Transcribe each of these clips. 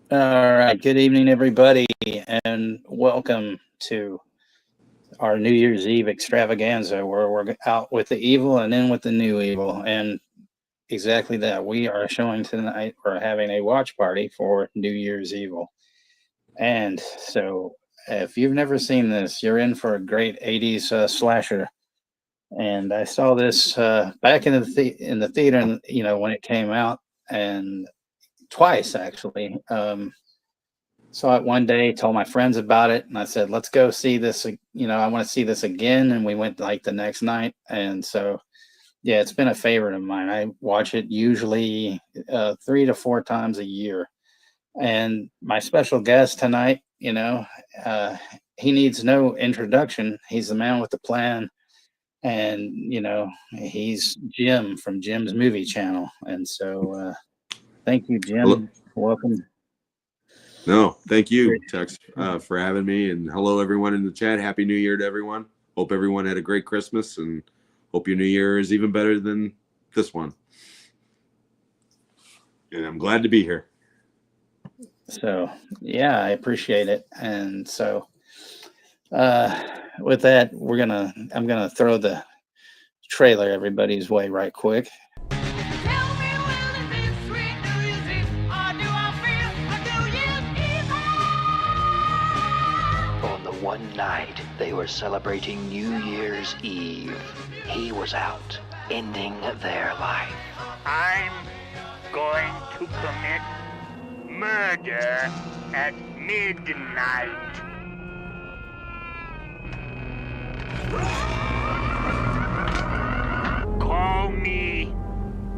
All right. Good evening, everybody, and welcome to our New Year's Eve extravaganza where we're out with the evil and in with the new evil. And exactly that. We are showing tonight, we're having a watch party for New Year's Evil. And so, if you've never seen this, you're in for a great 80s slasher. And I saw this back in in the theater, and when it came out, and twice actually. Saw it one day, told my friends about it, and I said, "Let's go see this. I want to see this again." And we went like the next night, and so yeah, it's been a favorite of mine. I watch it usually 3 to 4 times a year. And my special guest tonight, uh, he needs no introduction. He's the man with the plan, and he's Jim from Jim's Movie Channel. And so, thank you, Hello. Jim. Welcome. No, thank you, Tex, for having me. And hello, everyone in the chat. Happy New Year to everyone. Hope everyone had a great Christmas and hope your New Year is even better than this one. And I'm glad to be here. So yeah, I appreciate it. And so with that, I'm gonna throw the trailer everybody's way right quick. Tell me, will it be sweet New Year's Eve, or do I feel a New Year's Eve? On the one night they were celebrating New Year's Eve, he was out, ending their life. I'm going to commit murder at midnight. Call me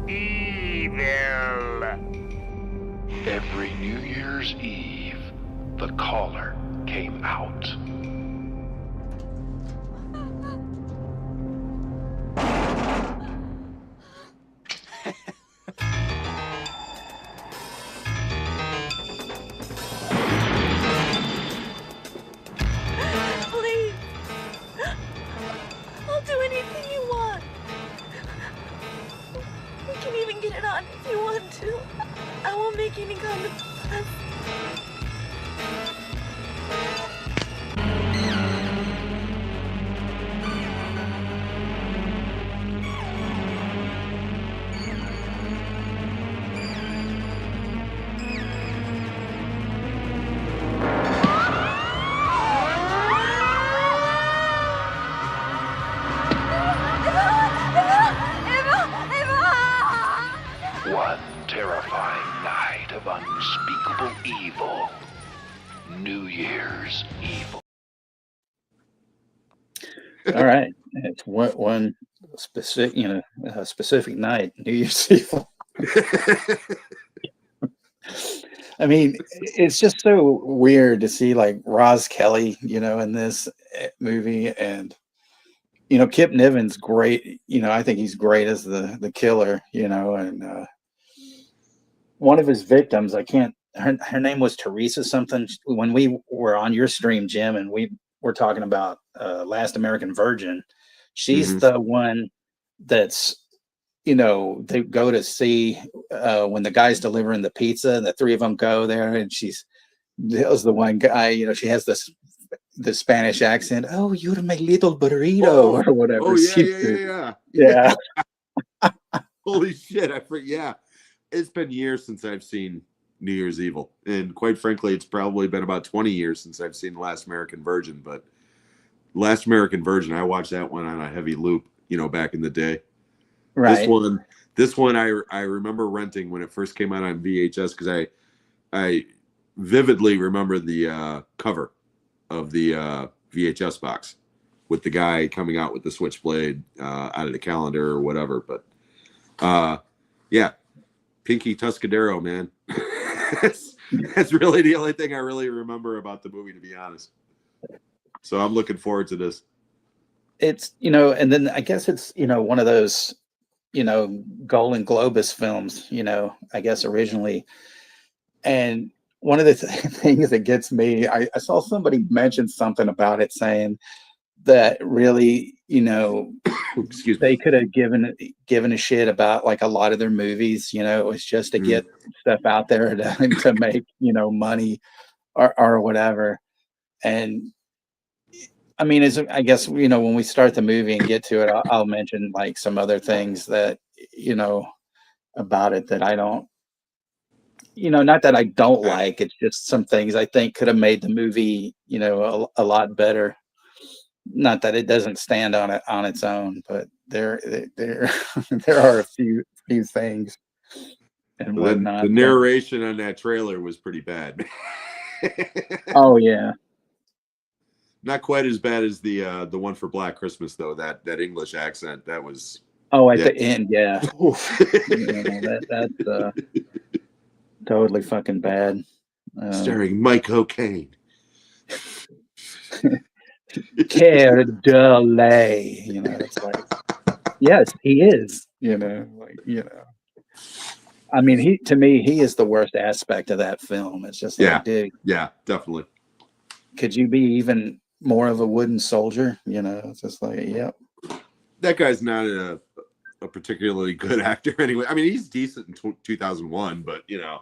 evil. Every New Year's Eve, the caller came out. Please. I'll do anything you want. We can even get it on if you want to. I won't make any kind of fuss. One terrifying night of unspeakable evil. New Year's Evil. All right, it's one specific, a specific night, New Year's Eve. I mean, it's just so weird to see like Roz Kelly, in this movie, and Kip Niven's great. I think he's great as the killer. And one of his victims, I can't. Her name was Teresa something. When we were on your stream, Jim, and we were talking about Last American Virgin, she's Mhm. the one that's they go to see when the guy's delivering the pizza, and the three of them go there, and that was the one guy. She has the Spanish accent. Oh, you're my little burrito, or whatever. Oh, yeah, yeah, yeah, yeah. Yeah. Holy shit. Yeah. It's been years since I've seen New Year's Evil. And quite frankly, it's probably been about 20 years since I've seen Last American Virgin. But Last American Virgin, I watched that one on a heavy loop, back in the day. This Right. one, this one, I remember renting when it first came out on VHS because I vividly remember the cover of the VHS box with the guy coming out with the switchblade out of the calendar or whatever. But yeah, Pinky Tuscadero, man. that's really the only thing I really remember about the movie, to be honest. So I'm looking forward to this. It's and then I guess it's one of those Golden Globus films, I guess originally. And one of the things that gets me, I saw somebody mention something about it saying that really, you know, Excuse me. they could have given a shit about like a lot of their movies. You know, it was just to get stuff out there to make, you know, money or whatever. And I mean, I guess, you know, when we start the movie and get to it, I'll mention like some other things that, you know, about it that I don't, you know, not that I don't like. It's just some things I think could have made the movie, you know, a lot better. Not that it doesn't stand on its own, but there there are a few things and Well, then whatnot. the narration on that trailer was pretty bad. Oh yeah. Not quite as bad as the one for Black Christmas though. That English accent, that was. Oh, at Yeah. the end, yeah. Oof. You know, that's totally fucking bad. Starring Mike O'Kane. Care delay. You know, it's like, yes, he is. You know, like, you know. I mean, to me, he is the worst aspect of that film. It's just like, Yeah. dude, Yeah, definitely. could you be even more of a wooden soldier? You know, it's just like, yep. That guy's not a particularly good actor anyway. I mean, he's decent in 2001, but you know,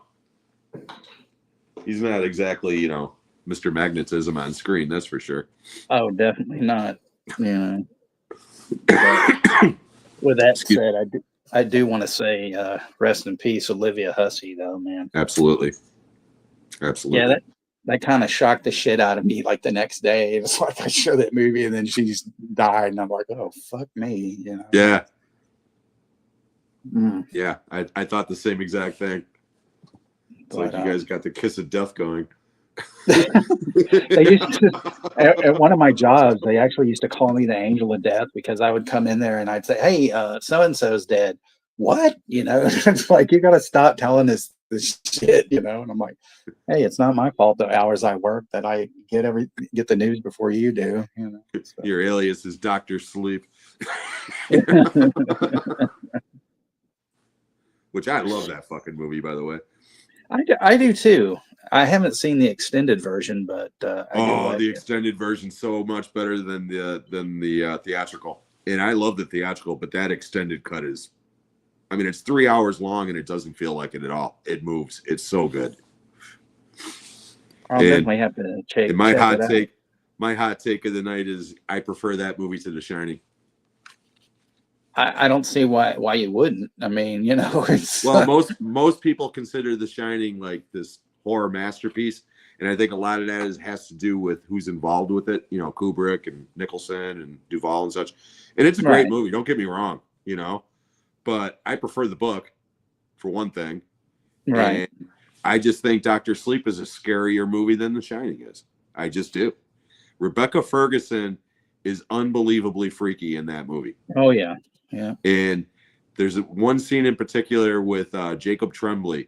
he's not exactly, you know, Mr. Magnetism on screen. That's for sure. Oh, definitely not. You know. But with that said, I do want to say rest in peace, Olivia Hussey, though, man. Absolutely. Yeah, that kind of shocked the shit out of me. Like the next day, it was like I showed that movie and then she just died, and I'm like, oh fuck me, you know. Yeah. Mm. Yeah. I thought the same exact thing. It's But, like you guys got the kiss of death going. they used to, at one of my jobs, they actually used to call me the angel of death because I would come in there and I'd say, hey, so and so's dead. What? You know, it's like, you got to stop telling us this shit, you know. And I'm like, hey, it's not my fault the hours I work that I get the news before you do, you know. So. Your alias is Dr. Sleep. Which I love that fucking movie, by the way. I do too. I haven't seen the extended version, but I do like the it. extended version so much better than the theatrical. And I love the theatrical, but that extended cut is, I mean, it's 3 hours long and it doesn't feel like it at all. It moves. It's so good. I'll definitely have to check. And my check hot it out. take, my hot take of the night is I prefer that movie to The Shining. I don't see why you wouldn't. I mean, you know, it's Well, most people consider The Shining like this horror masterpiece, and I think a lot of that has to do with who's involved with it. You know, Kubrick and Nicholson and Duvall and such. And it's a great Right. movie. Don't get me wrong. You know, but I prefer the book for one thing. right. And I just think Dr. Sleep is a scarier movie than The Shining is. I just do. Rebecca Ferguson is unbelievably freaky in that movie. Oh yeah, yeah. And there's one scene in particular with Jacob Tremblay,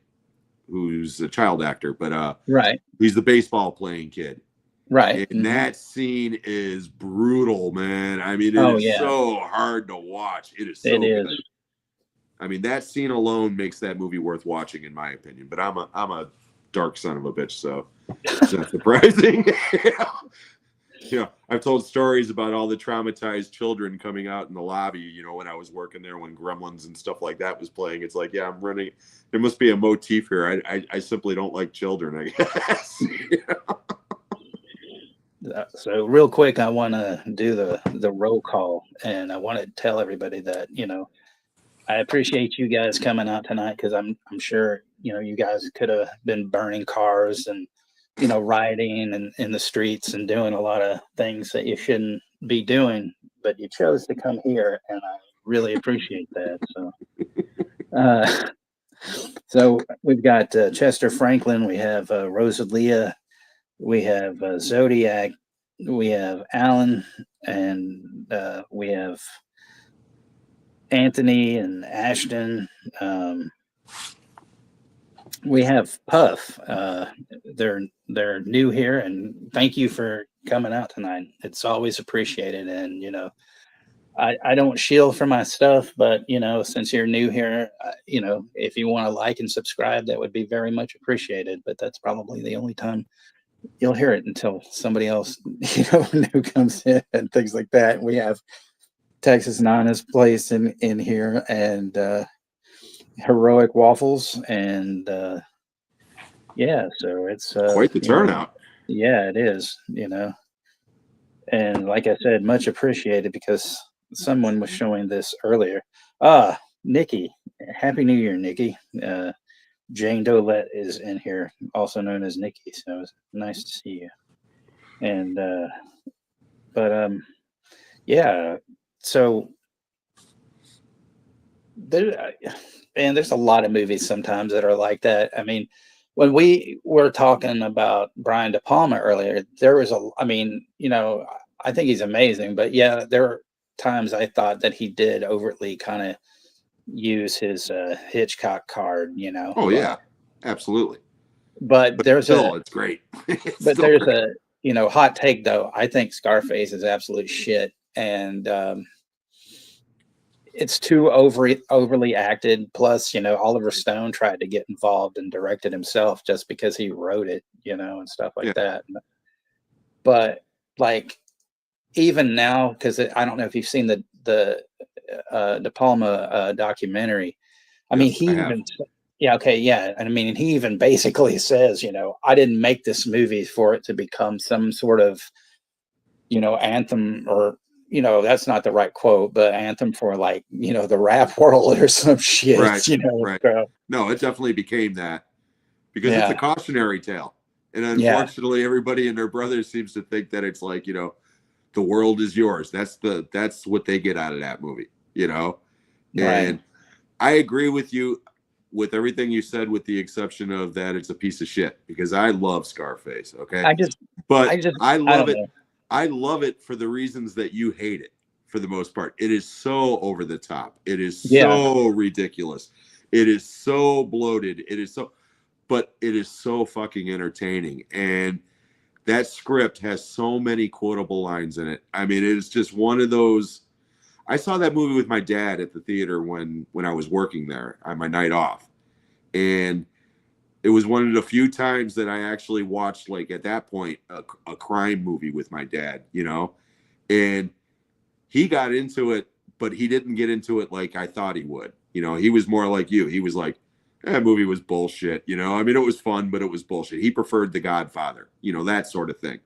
who's a child actor, but Right, he's the baseball playing kid. right. And that scene is brutal, man. I mean, Oh, it is yeah. so hard to watch. It is so It good. is. I mean, that scene alone makes that movie worth watching, in my opinion. But I'm a dark son of a bitch, so it's not surprising. You know, I've told stories about all the traumatized children coming out in the lobby, you know, when I was working there, when Gremlins and stuff like that was playing. It's like, yeah, I'm running. There must be a motif here. I simply don't like children, I guess. You know? So real quick, I want to do the roll call, and I want to tell everybody that, you know, I appreciate you guys coming out tonight because I'm sure, you know, you guys could have been burning cars and, you know, riding and in the streets and doing a lot of things that you shouldn't be doing, but you chose to come here, and I really appreciate that. So we've got Chester Franklin, we have Rosalia, we have Zodiac, we have Alan, and we have Anthony and Ashton. We have Puff. They're new here, and thank you for coming out tonight. It's always appreciated. And you know, I don't shield for my stuff, but you know, since you're new here, you know, if you want to like and subscribe, that would be very much appreciated. But that's probably the only time you'll hear it until somebody else, new comes in and things like that. We have Texas Nana's place in here, and Heroic Waffles, and yeah, so it's Quite the turnout. yeah, it is, and like I said, much appreciated because someone was showing this earlier. Nikki, Happy New Year, Nikki. Jane Dolette is in here, also known as Nikki. So it's nice to see you. And but yeah. So there, and there's a lot of movies sometimes that are like that. I mean, when we were talking about Brian De Palma earlier, there was I mean, I think he's amazing, but yeah, there were times I thought that he did overtly kind of use his Hitchcock card, Oh yeah, absolutely. But But there's still, it's great. It's but still there's great. hot take though. I think Scarface is absolute shit, and it's too overly acted. Plus, Oliver Stone tried to get involved and direct it himself just because he wrote it, and stuff like Yeah. that. But like even now, because I don't know if you've seen the De Palma documentary. I mean, Yes, he I have. even yeah, okay, yeah. I mean, he even basically says, I didn't make this movie for it to become some sort of, anthem or, that's not the right quote, but anthem for like, the rap world or some shit, Right, right. So, No, it definitely became that because it's a yeah, cautionary tale. And yeah, unfortunately, everybody and their brother seems to think that it's like, the world is yours. That's what they get out of that movie. right. And I agree with you with everything you said, with the exception of that it's a piece of shit because I love Scarface. Okay. I just, But I I love don't it. know. I love it for the reasons that you hate it for the most part. It is so over the top. It is Yeah, so ridiculous. It is so bloated. But it is so fucking entertaining. And that script has so many quotable lines in it. I mean, it's just one of those. I saw that movie with my dad at the theater when I was working there on my night off. And it was one of the few times that I actually watched, like at that point, a crime movie with my dad. And he got into it, but he didn't get into it like I thought he would. He was more like you. He was like, that movie was bullshit. I mean, it was fun, but it was bullshit. He preferred The Godfather, that sort of thing.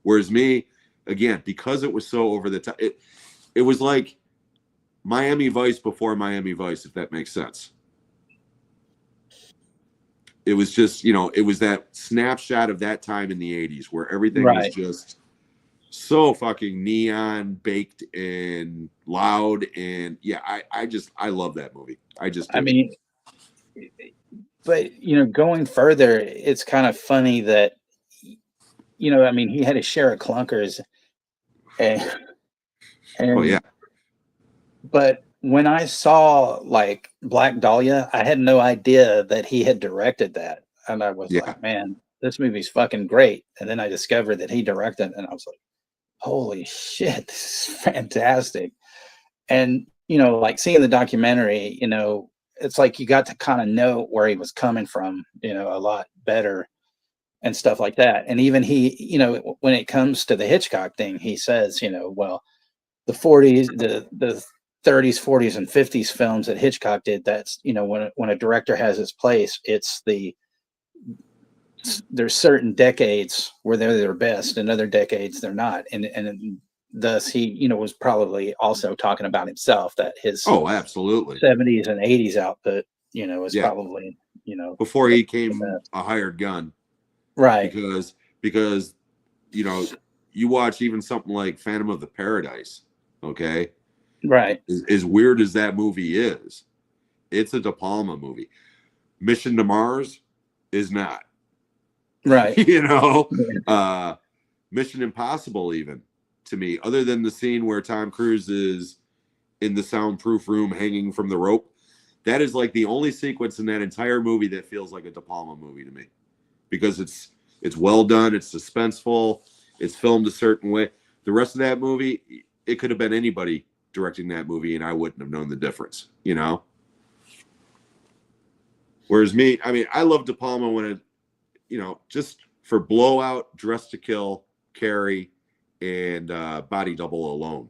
Whereas me, again, because it was so over the top, it was like Miami Vice before Miami Vice, if that makes sense. It was just, it was that snapshot of that time in the 80s where everything was right. just so fucking neon baked and loud. And yeah, I love that movie. I just do. I mean, but going further, it's kind of funny that I mean, he had a share of clunkers, and Oh and yeah. but when I saw like Black Dahlia, I had no idea that he had directed that, and I was Yeah. like, man, this movie's fucking great. And then I discovered that he directed, and I was like, holy shit, this is fantastic. And like seeing the documentary, it's like you got to kind of know where he was coming from, a lot better and stuff like that. And even he, when it comes to the Hitchcock thing, he says, well, the 40s, the 30s, 40s, and 50s films that Hitchcock did, that's, when a director has his place, there's certain decades where they're their best and other decades they're not. And thus he, was probably also talking about himself, that his Oh, absolutely. 70s and 80s output, is Yeah. probably, Before he the came best. a hired gun. Right. Because you watch even something like Phantom of the Paradise, okay? Right. As weird as that movie is, it's a De Palma movie. Mission to Mars is not. Right. Mission Impossible, even to me, other than the scene where Tom Cruise is in the soundproof room hanging from the rope, that is like the only sequence in that entire movie that feels like a De Palma movie to me, because it's well done, it's suspenseful, it's filmed a certain way. The rest of that movie, it could have been anybody directing that movie, and I wouldn't have known the difference. Whereas me, I mean, I love De Palma when it, just for Blowout, Dress to Kill, Carrie, and Body Double alone.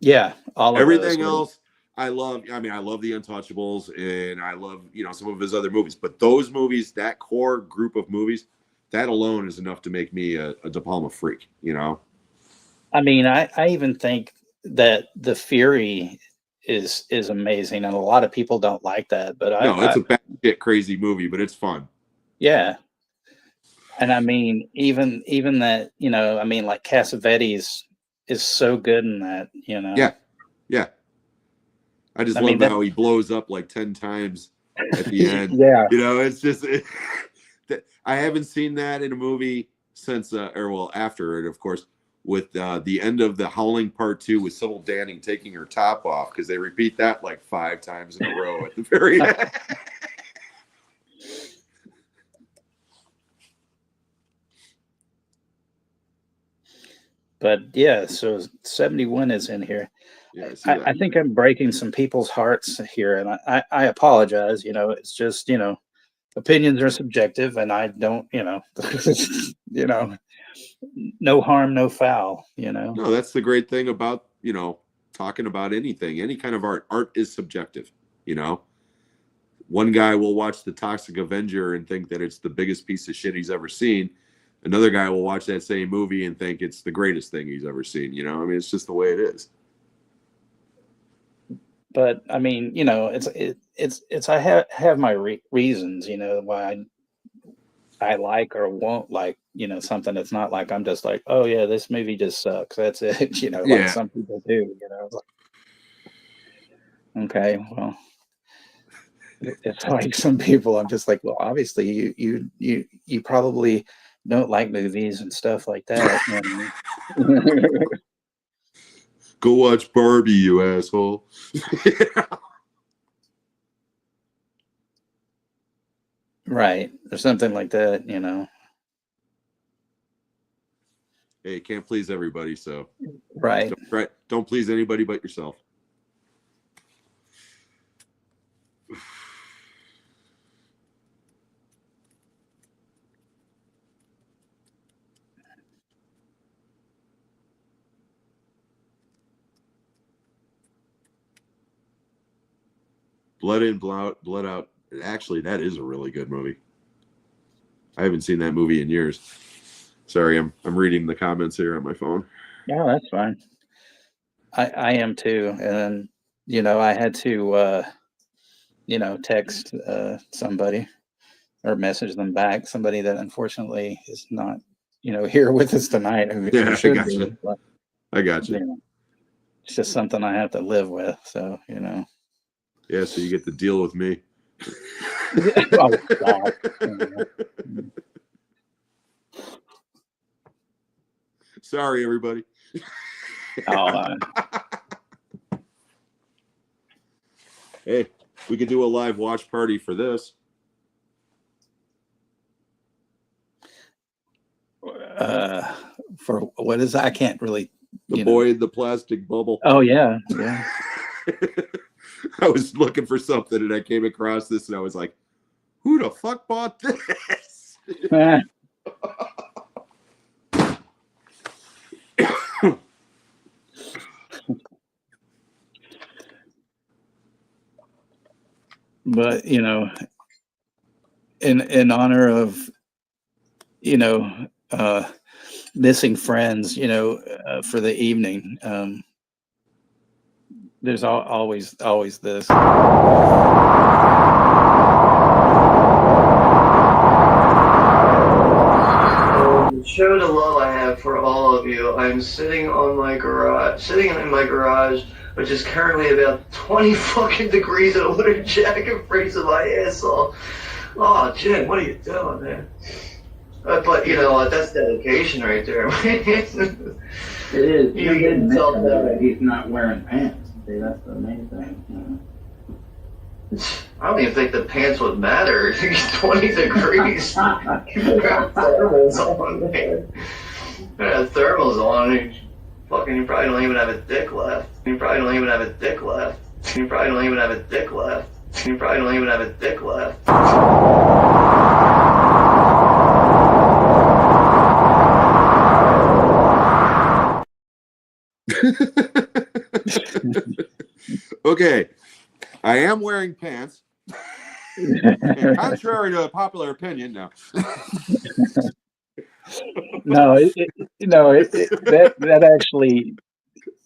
Yeah, all of Everything those. else I love. I mean, I love The Untouchables, and I love, you know, some of his other movies. But those movies, that core group of movies, that alone is enough to make me a De Palma freak, you know? I mean, I even think that The Fury is amazing, and a lot of people don't like that, but No, it's a batshit crazy movie, but it's fun. yeah. And I mean, even that, you know, I mean, like Cassavetes is so good in that, you know. Yeah. Yeah. I just love mean, that- how he blows up like 10 times at the end. Yeah. You know, it's just I haven't seen that in a movie since after it, of course, with the end of The Howling Part 2 with Sybil Danning taking her top off, because they repeat that like 5 times in a row at the very end. But yeah, so 71 is in here. Yeah, I see that. I think I'm breaking some people's hearts here, and I apologize. You know, it's just, you know, opinions are subjective, and I don't, you know, you know, no harm, no foul. You know. No, that's the great thing about, you know, talking about anything, any kind of art. Art is subjective, you know. One guy will watch The Toxic Avenger and think that it's the biggest piece of shit he's ever seen. Another guy will watch that same movie and think it's the greatest thing he's ever seen. You know, I mean, it's just the way it is. But I mean, you know, it's I have my reasons, you know, why I like or won't like, you know, something. It's not like I'm just like, oh yeah, this movie just sucks. That's it. You know, like Yeah. some people do. You know, it's like, okay, well, it's like some people. I'm just like, well, obviously you probably don't like movies and stuff like that. And, Go watch Barbie, you asshole. right, or something like that. You know, Hey, you can't please everybody, so right. don't please anybody but yourself. Blood In, Blood Out. Actually, that is a really good movie. I haven't seen that movie in years. Sorry, I'm reading the comments here on my phone. Yeah, that's fine. I am too, and you know, I had to you know, text somebody or message them back, somebody that unfortunately is not, you know, here with us tonight. Who Yeah, I should gotcha. be, but, I got you. you know, it's just something I have to live with. So, you know. Yeah, so you get to deal with me. Oh, God. Sorry, everybody. Oh, Hey, we could do a live watch party for this. for what is that? I can't really. The you boy in the plastic bubble. Oh yeah, yeah. I was looking for something and I came across this and I was like, who the fuck bought this? But you know, in honor of, you know, missing friends, you know, for the evening, there's always this. Show the love I have for all of you. I'm sitting in my garage, which is currently about 20 fucking degrees in a winter jacket, freezing my ass off. Oh, Jen, what are you doing, man? But you know what? That's dedication right there. It is. You can tell that. He's not wearing pants. See, that's the main thing. You know? I don't even think the pants would matter. It's 20 degrees. Thermals on, man. Thermals on. Fucking, you probably don't even have a dick left. You probably don't even have a dick left. You probably don't even have a dick left. You probably don't even have a dick left. Okay, I am wearing pants. And contrary to popular opinion, no. No,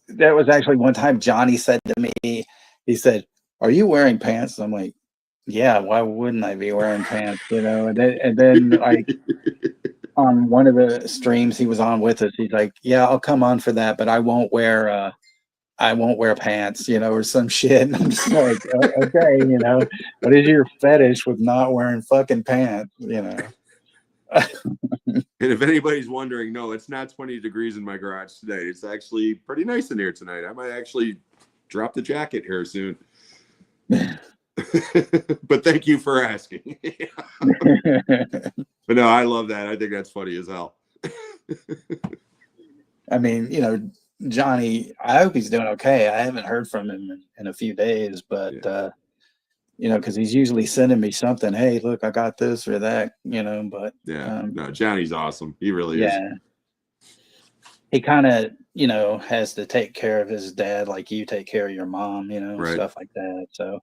that was actually one time Johnny said to me, he said, "Are you wearing pants?" I'm like, "Yeah, why wouldn't I be wearing pants?" And then like on one of the streams he was on with us, he's like, "Yeah, I'll come on for that, but I won't wear pants, or some shit." And I'm just like, okay, what is your fetish with not wearing fucking pants, And if anybody's wondering, no, it's not 20 degrees in my garage today. It's actually pretty nice in here tonight. I might actually drop the jacket here soon. But thank you for asking. But no, I love that. I think that's funny as hell. I mean, Johnny, I hope he's doing okay. I haven't heard from him in a few days, but because he's usually sending me something. Hey, look, I got this or that, but Yeah, no, Johnny's awesome. He really is. yeah, he kind of, has to take care of his dad like you take care of your mom, Right. stuff like that. So,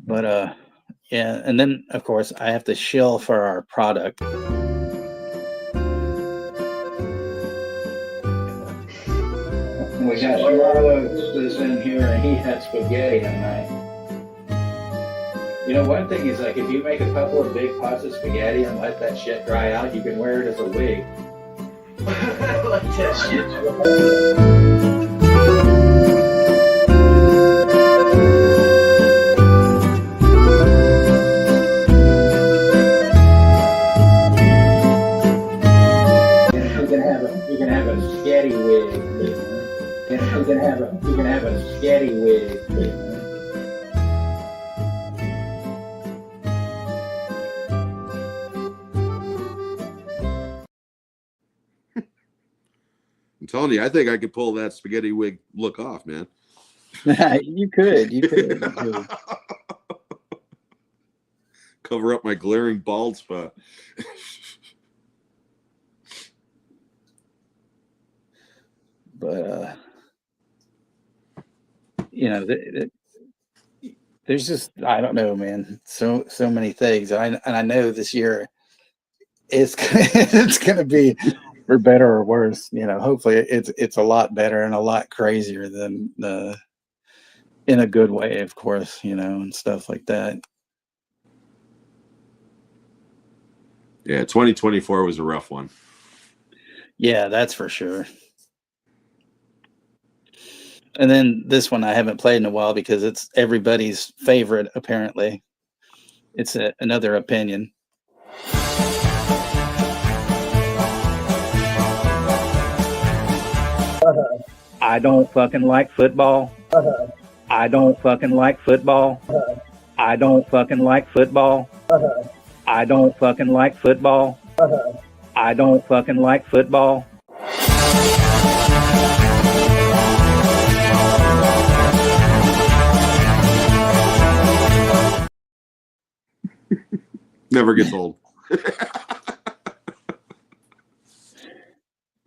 but yeah, and then of course I have to shill for our product. We got Charlotte is in here, and he had spaghetti tonight. One thing is, like, if you make a couple of big pots of spaghetti and let that shit dry out, you can wear it as a wig. I like that shit. You can have a spaghetti wig. You can have a spaghetti wig. I'm telling you, I think I could pull that spaghetti wig look off, man. You could. Cover up my glaring bald spot. But there's just, I don't know, man. So many things, and I know this year it's gonna be for better or worse. Hopefully it's a lot better and a lot crazier than in a good way, of course, and stuff like that. Yeah, 2024 was a rough one. Yeah, that's for sure. And then this one I haven't played in a while because it's everybody's favorite, apparently. It's another opinion. I don't fucking like football. I don't fucking like football. I don't fucking like football. I don't fucking like football. I don't fucking like football. Never gets old.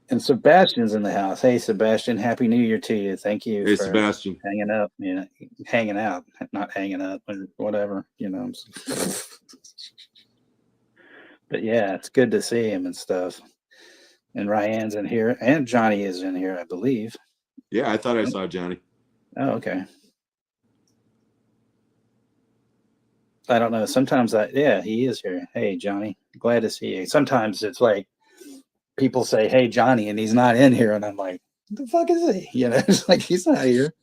And Sebastian's in the house. Hey, Sebastian, Happy New Year to you. Thank you Hey, for Sebastian. hanging up, hanging out, not hanging up or whatever, But yeah, it's good to see him and stuff. And Ryan's in here, and Johnny is in here, I believe. Yeah, I thought I saw Johnny. Oh, okay. I don't know. Sometimes he is here. Hey, Johnny, glad to see you. Sometimes it's like people say, "Hey, Johnny," and he's not in here, and I'm like, "What the fuck is he?" It's like he's not here.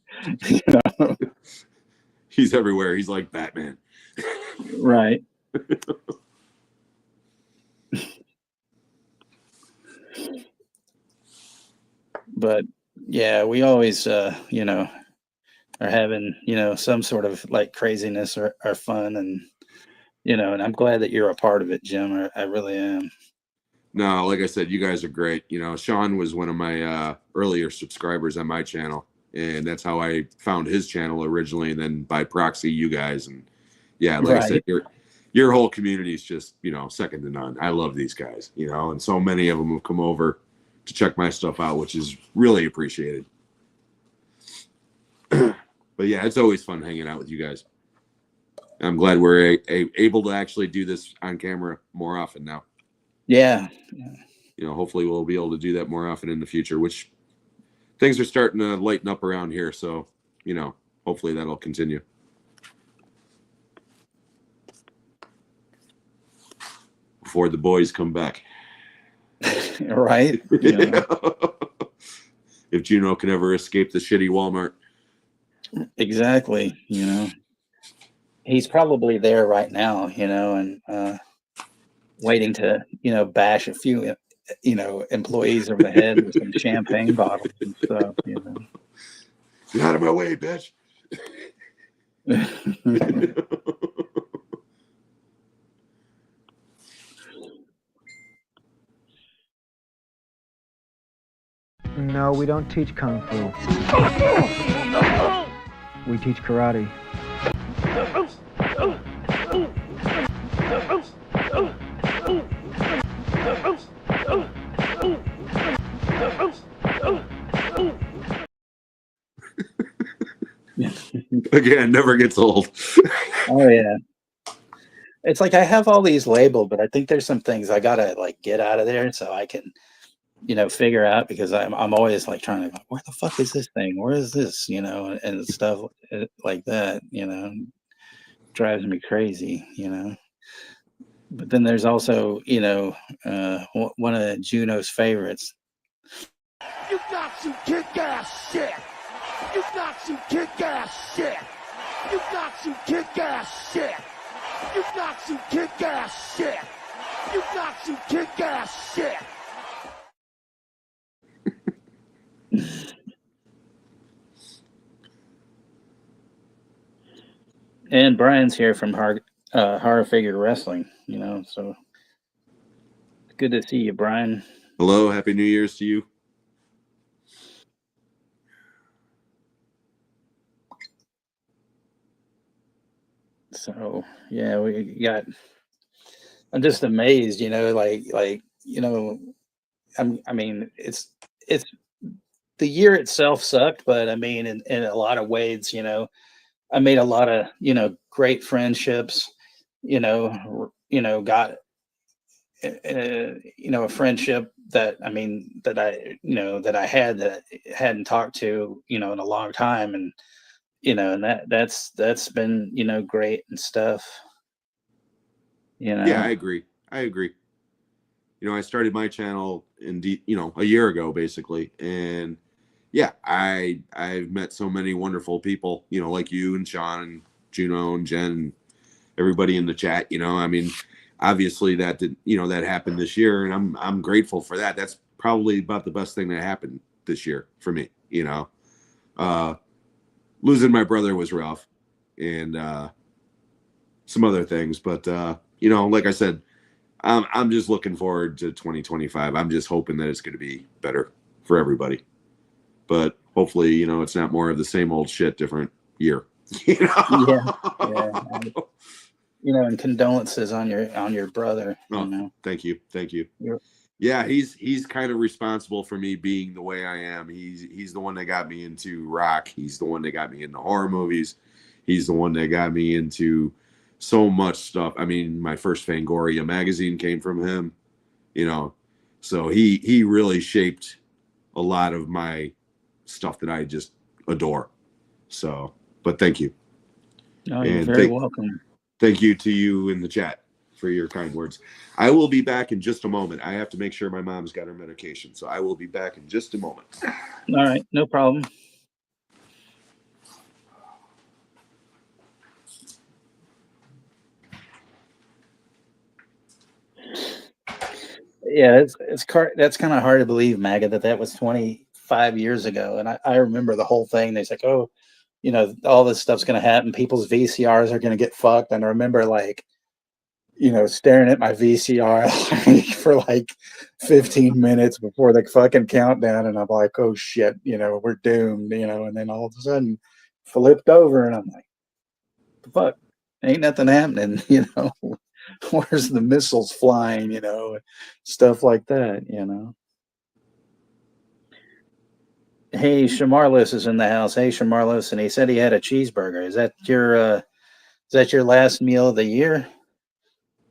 He's everywhere. He's like Batman. Right. But yeah, we always, are having, some sort of like craziness or fun, and and I'm glad that you're a part of it, Jim. I really am. No, like I said, you guys are great. Sean was one of my earlier subscribers on my channel, and that's how I found his channel originally, and then by proxy, you guys. And yeah, like I said, your whole community is just, second to none. I love these guys, and so many of them have come over to check my stuff out, which is really appreciated. But yeah, it's always fun hanging out with you guys. I'm glad we're able to actually do this on camera more often now. Yeah. You know, hopefully we'll be able to do that more often in the future, which things are starting to lighten up around here. So, you know, hopefully that'll continue. Before the boys come back. Right. Yeah. If Juno can ever escape the shitty Walmart. Exactly. You know, he's probably there right now, you know, and waiting to, you know, bash a few, you know, employees over the head with some champagne bottles and stuff, you know. Get out of my way, bitch. No, we don't teach Kung Fu. We teach karate. Again, never gets old. Oh yeah. It's like I have all these labeled, but I think there's some things I gotta like get out of there so I can, you know, figure out, because I'm always like trying to, where the fuck is this thing? Where is this? You know, and stuff like that, you know, drives me crazy, you know. But then there's also, you know, one of Juno's favorites. You got some kick-ass shit. You got some kick-ass shit. You got some kick-ass shit. You got some kick-ass shit. You got some kick-ass shit. And Brian's here from Horror Figure Wrestling, you know, so good to see you, Brian. Hello, Happy New Year's to you. So yeah, I'm just amazed, you know, like, you know, I mean, it's the year itself sucked, but I mean, in a lot of ways, you know, I made a lot of, you know, great friendships, you know, got, you know, a friendship that, I mean, that I, you know, that I hadn't talked to, you know, in a long time. And, you know, and that's been, you know, great and stuff, you know. Yeah, I agree. You know, I started my channel you know, a year ago, basically. And yeah, I've met so many wonderful people, you know, like you and Sean and Juno and Jen and everybody in the chat, you know. I mean, obviously that did, you know, that happened this year, and I'm grateful for that. That's probably about the best thing that happened this year for me, you know. Losing my brother was rough, and some other things, but you know, like I said, I'm just looking forward to 2025. I'm just hoping that it's going to be better for everybody. But hopefully, you know, it's not more of the same old shit, different year. You know? Yeah. You know, and condolences on your brother. Oh, you know. Thank you. You're- Yeah, he's kind of responsible for me being the way I am. He's the one that got me into rock. He's the one that got me into horror movies. He's the one that got me into so much stuff. I mean, my first Fangoria magazine came from him, you know. So he really shaped a lot of my stuff that I just adore. So, but thank you. No, you're And very welcome. Thank you to you in the chat for your kind words. I will be back in just a moment. I have to make sure my mom's got her medication. So I will be back in just a moment. All right, no problem. Yeah, that's kind of hard to believe, Maggot, that was 25 years ago. And I remember the whole thing. There's like, oh, you know, all this stuff's going to happen. People's VCRs are going to get fucked. And I remember, like, you know, staring at my VCR for like 15 minutes before the fucking countdown. And I'm like, oh shit, you know, we're doomed, you know. And then all of a sudden flipped over and I'm like, the fuck, ain't nothing happening, you know. Where's the missiles flying, you know, stuff like that, you know. Hey, Shamarlos is in the house. Hey, Shamarlos, and he said he had a cheeseburger. Is that your last meal of the year?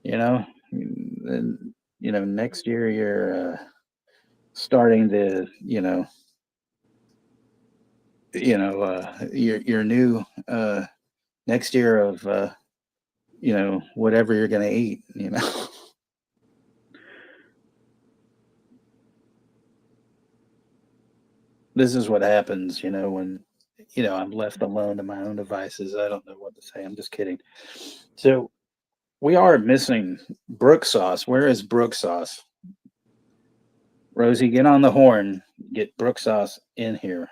You know, and, next year you're starting to, your new next year of whatever you're gonna eat. This is what happens, when I'm left alone to my own devices. I don't know what to say. I'm just kidding. So we are missing Brook Sauce. Where is Brook Sauce? Rosie, get on the horn. Get Brook Sauce in here.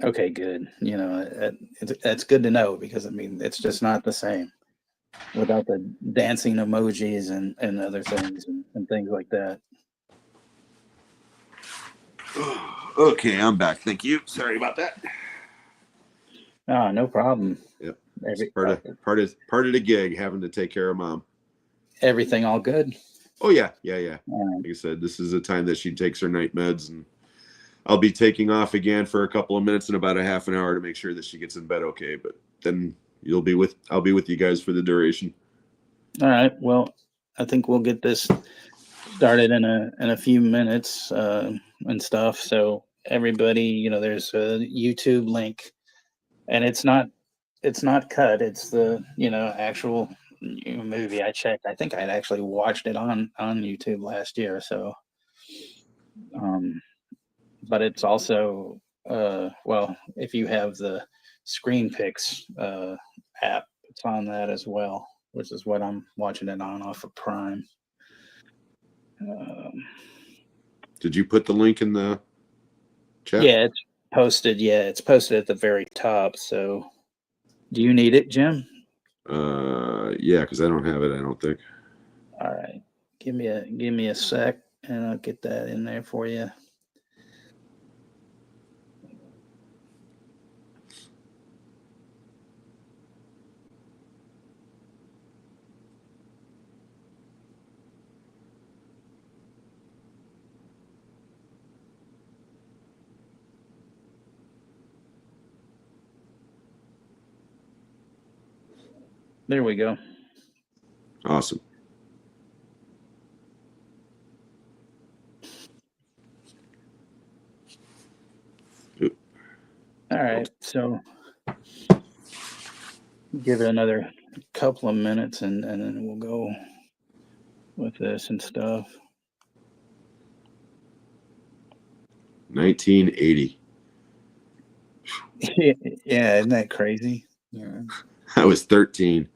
Okay, good. That's good to know, because it's just not the same without the dancing emojis and other things and things like that. Okay, I'm back. Thank you. Sorry about that. Oh, no problem. Yep. Part of the gig, having to take care of Mom. Everything all good? Oh yeah. Like I said, this is the time that she takes her night meds, and I'll be taking off again for a couple of minutes and about a half an hour to make sure that she gets in bed okay. But then I'll be with you guys for the duration. All right. Well, I think we'll get this started in a few minutes and stuff. So everybody, there's a YouTube link, and it's not cut. It's the actual movie. I checked. I think I'd actually watched it on YouTube last year. So, but it's also if you have the Screen Picks app, it's on that as well, which is what I'm watching it on off of Prime. Did you put the link in the chat? Yeah, it's posted. Yeah, it's posted at the very top. So, do you need it, Jim? Yeah, because I don't have it. I don't think. All right, give me a sec, and I'll get that in there for you. There we go. Awesome. All right, so give it another couple of minutes, and then we'll go with this and stuff. 1980. Yeah, isn't that crazy? Yeah. I was 13.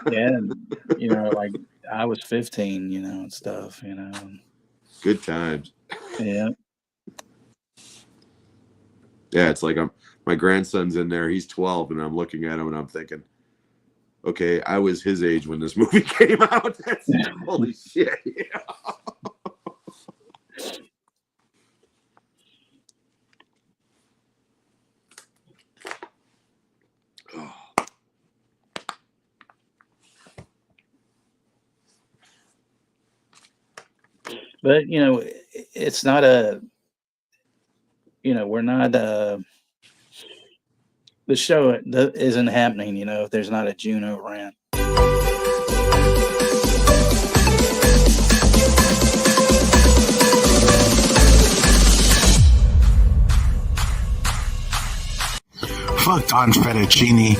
Yeah, like I was 15, and stuff, Good times. Yeah. Yeah, it's like my grandson's in there. He's 12, and I'm looking at him, and I'm thinking, okay, I was his age when this movie came out. That's, holy shit. Yeah. But it's not we're not the show isn't happening if there's not a Juno rant. Fuck Don Fettuccine,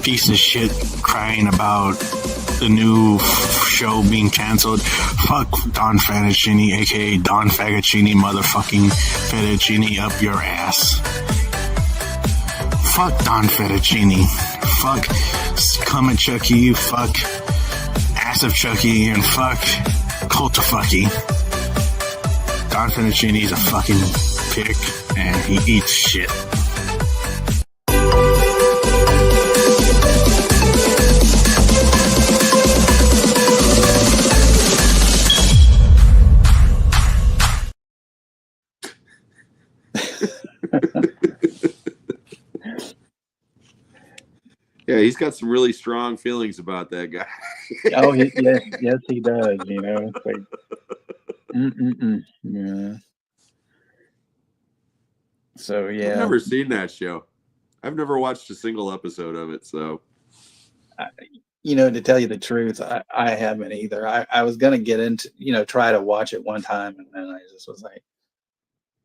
piece of shit, crying about the new show being canceled. Fuck Don Fettuccine, aka Don Faggoccini, motherfucking Fettuccine up your ass. Fuck Don Fettuccine. Fuck Cum at Chucky. Fuck Ass of Chucky. And fuck Cult of Fucky. Don Fettuccine's a fucking pick, and he eats shit. Yeah, he's got some really strong feelings about that guy. Oh, yes, he does. You know, it's like, yeah. So I've yeah, never seen that show. I've never watched a single episode of it. So you know, to tell you the truth, I haven't either. I was gonna get into, you know, try to watch it one time, and then I just was like,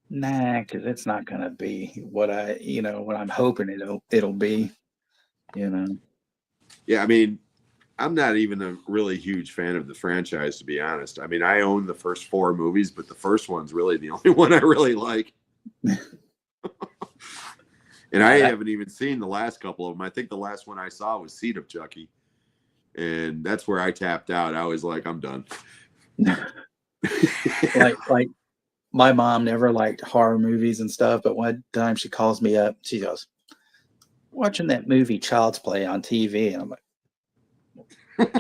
nah, because it's not gonna be what what I'm hoping it'll be. You know. yeah, I mean, I'm not even a really huge fan of the franchise, to be honest. I mean, I own the first 4 movies, but the first one's really the only one I really like. And I haven't even seen the last couple of them. I think the last one I saw was Seed of Chucky. And that's where I tapped out. I was like, I'm done. like my mom never liked horror movies and stuff, but one time she calls me up, she goes, watching that movie Child's Play on TV. And I'm like,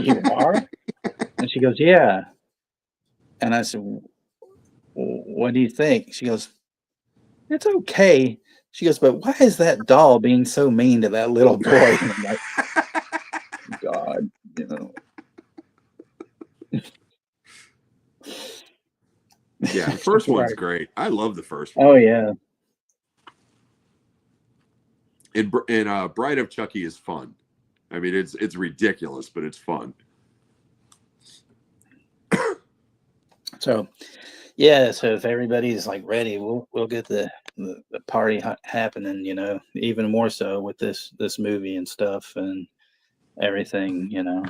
you are? And she goes, yeah. And I said, what do you think? She goes, it's okay. She goes, but why is that doll being so mean to that little boy? And I'm like, God, you know. Yeah, the first one's Right. great. I love the first one. Oh yeah. And Bride of Chucky is fun. I mean, it's ridiculous, but it's fun. So yeah, so if everybody's like ready, we'll get the party happening, you know, even more so with this movie and stuff and everything, you know.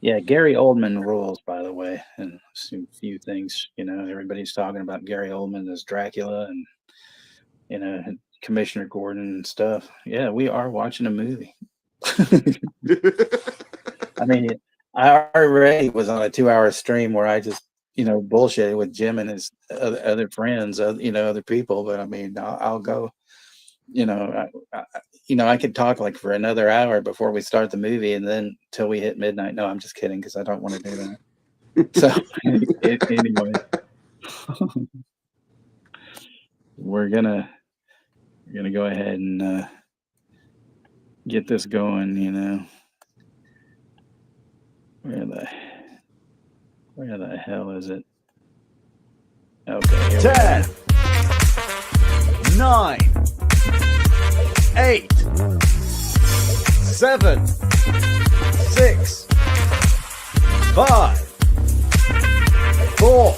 Yeah, Gary Oldman rules, by the way, and a few things, you know, everybody's talking about Gary Oldman as Dracula and, you know, Commissioner Gordon and stuff. Yeah, we are watching a movie. I mean, I already was on a 2-hour stream where I just, you know, bullshitted with Jim and his other friends, you know, other people. But I mean, I'll go, you know, I could talk like for another hour before we start the movie, and then till we hit midnight. No, I'm just kidding, because I don't want to do that. So anyway, we're gonna go ahead and get this going. You know, where the hell is it? Okay. 10, 9, 8, 7, 6, 5, 4,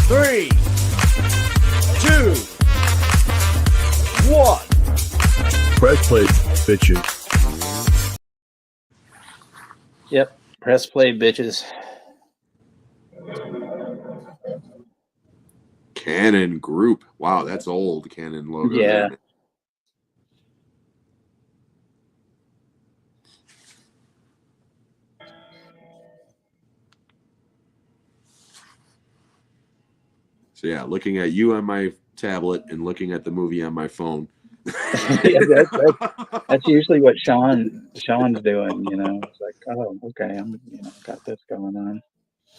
3, 2, 1. Press play, bitches. Yep. Press play, bitches. Canon Group. Wow, that's old Canon logo. Yeah. So yeah, looking at you on my tablet and looking at the movie on my phone. Yeah, that's usually what Sean's doing, you know. It's like, oh, okay, I'm, you know, got this going on.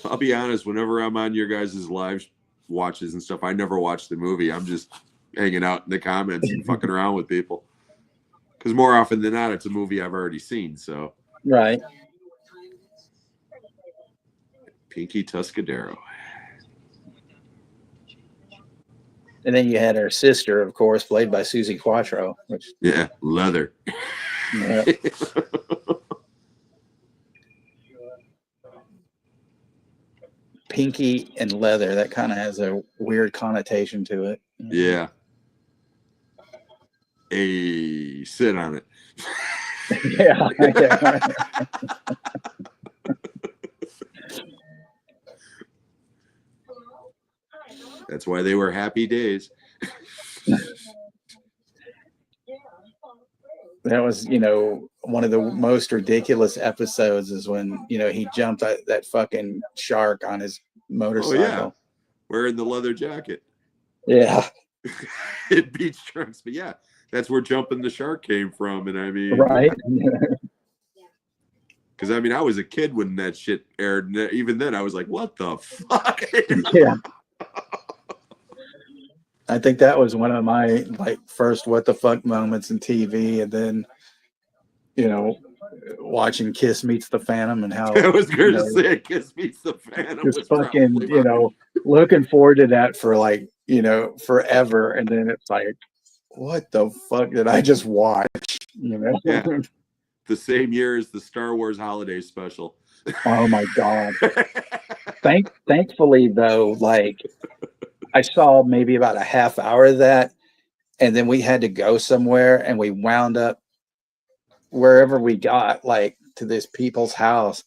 I'll be honest, whenever I'm on your guys' live watches and stuff, I never watch the movie. I'm just hanging out in the comments and fucking around with people. Because more often than not, it's a movie I've already seen. So Right. Pinky Tuscadero. And then you had her sister, of course, played by Susie Quattro, which Yeah, leather. yeah. Pinky and leather, that kind of has a weird connotation to it. Yeah. Hey, sit on it. Yeah. That's why they were happy days. That was, you know, one of the most ridiculous episodes is when, you know, he jumped that fucking shark on his motorcycle. Oh, yeah. Wearing the leather jacket. Yeah. It beach trunks. But yeah, that's where Jumping the Shark came from. And I mean, Right. Because I mean, I was a kid when that shit aired. And even then, I was like, what the fuck? Yeah. I think that was one of my like first what the fuck moments in TV, and then watching Kiss Meets the Phantom and how I was going to say Kiss Meets the Phantom was just fucking probably looking forward to that for like forever, and then it's like, what the fuck did I just watch? Yeah. The same year as the Star Wars holiday special. Oh my god. Thankfully though, like I saw maybe about a half hour of that, and then we had to go somewhere, and we wound up wherever we got, like to this people's house.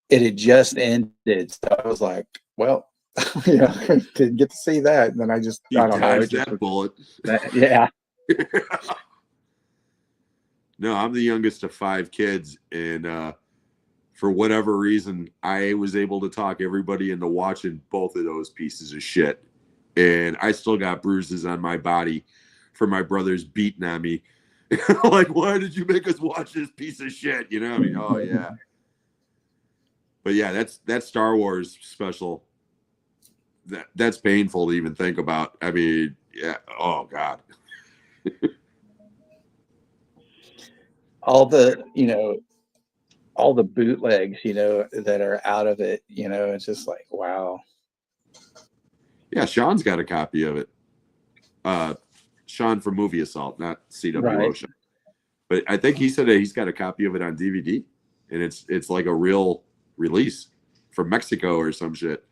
It had just ended, so I was like, well, didn't get to see that. And then I don't know. Dodged that bullet. Yeah. No, I'm the youngest of 5 kids, and for whatever reason, I was able to talk everybody into watching both of those pieces of shit. And I still got bruises on my body for my brothers beating on me. Like, why did you make us watch this piece of shit? You know what I mean? Oh, yeah. But yeah, that Star Wars special, that's painful to even think about. I mean, yeah. Oh, God. All the bootlegs, that are out of it, it's just like, wow. Yeah, Sean's got a copy of it. Sean from Movie Assault, not CW Right. Ocean. But I think he said that he's got a copy of it on DVD, and it's like a real release from Mexico or some shit.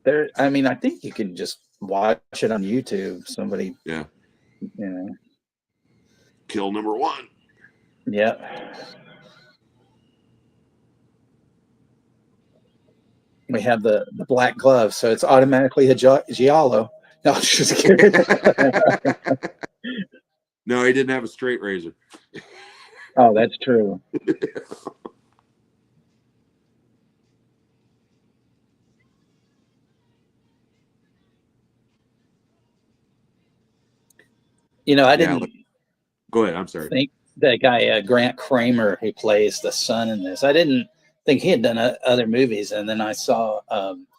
I think you can just watch it on YouTube. Somebody, Yeah. Kill number 1. Yeah. We have the black glove, so it's automatically a giallo. No, I'm just kidding. No, he didn't have a straight razor. Oh, that's true. I didn't Go ahead. I'm sorry. think that guy Grant Kramer, who plays the son in this, I didn't think he had done other movies, and then I saw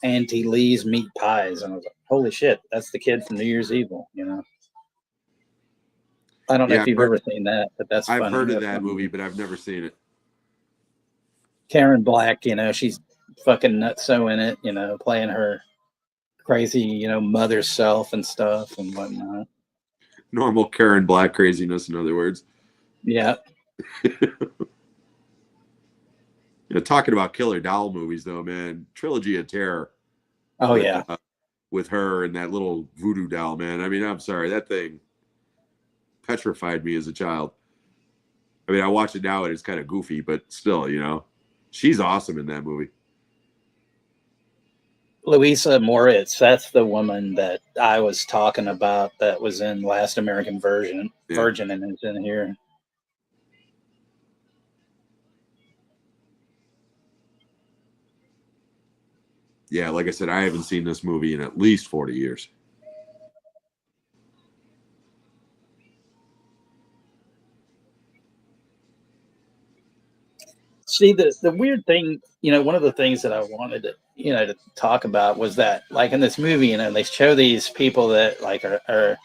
Auntie Lee's Meat Pies, and I was like, holy shit, that's the kid from New Year's Evil. I don't know if you've ever seen that, but that's funny. I've heard of that movie, but I've never seen it. Karen Black, she's fucking nutso in it, playing her crazy, mother self and stuff and whatnot. Normal Karen Black craziness, in other words. Yeah. Talking about killer doll movies, though, man. Trilogy of Terror. Oh, yeah. With her and that little voodoo doll, man. I mean, I'm sorry. That thing petrified me as a child. I mean, I watch it now and it's kind of goofy, but still, she's awesome in that movie. Louisa Moritz, that's the woman that I was talking about that was in Last American Virgin and is in here. Yeah, like I said, I haven't seen this movie in at least 40 years. See, the weird thing, one of the things that I wanted to, to talk about was that, like in this movie, they show these people that like are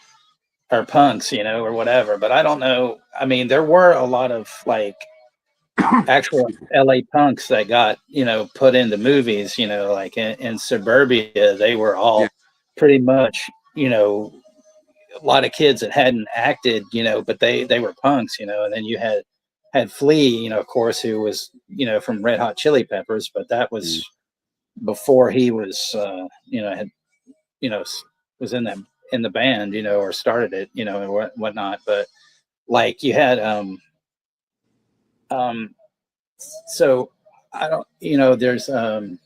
punks, or whatever. But I don't know. I mean, there were a lot of like actual LA punks that got, put into movies, like in Suburbia, they were all pretty much, a lot of kids that hadn't acted, but they were punks, and then you had Flea, of course, who was, from Red Hot Chili Peppers, but that was before he was, was in the band, or started it, and whatnot. But like you had, so I don't, there's, The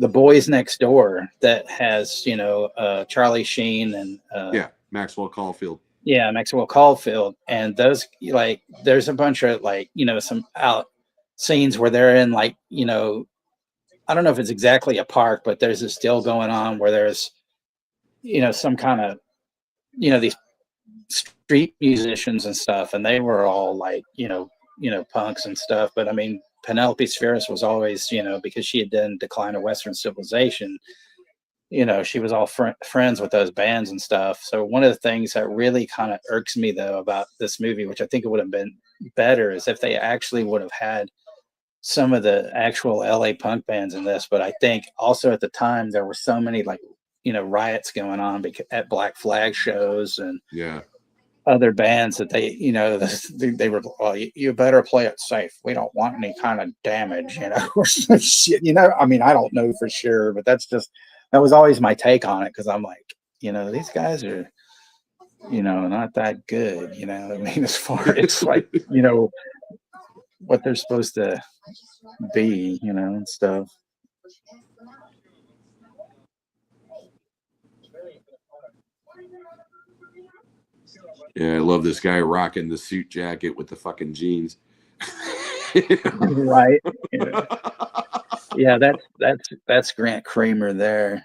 Boys Next Door that has, Charlie Sheen and, Maxwell Caulfield. Yeah, Maxwell Caulfield, and those like there's a bunch of like some out scenes where they're in like I don't know if it's exactly a park, but there's a still going on where there's some kind of these street musicians and stuff, and they were all like punks and stuff. But I mean, Penelope Spheris was always because she had done Decline of Western Civilization. you know, she was all friends with those bands and stuff. So one of the things that really kind of irks me though about this movie, which I think it would have been better, is if they actually would have had some of the actual LA punk bands in this. But I think also at the time there were so many like, you know, riots going on at Black Flag shows and Yeah. other bands that they, you know, they were, well, you better play it safe. We don't want any kind of damage, you know, or some shit, you know. I mean, I don't know for sure, but that was always my take on it. Cause I'm like, you know, these guys are, you know, not that good, you know. I mean, as far as like, you know, what they're supposed to be, you know, and stuff. Yeah, I love this guy rocking the suit jacket with the fucking jeans. Right. Yeah. Yeah, that's Grant Kramer there.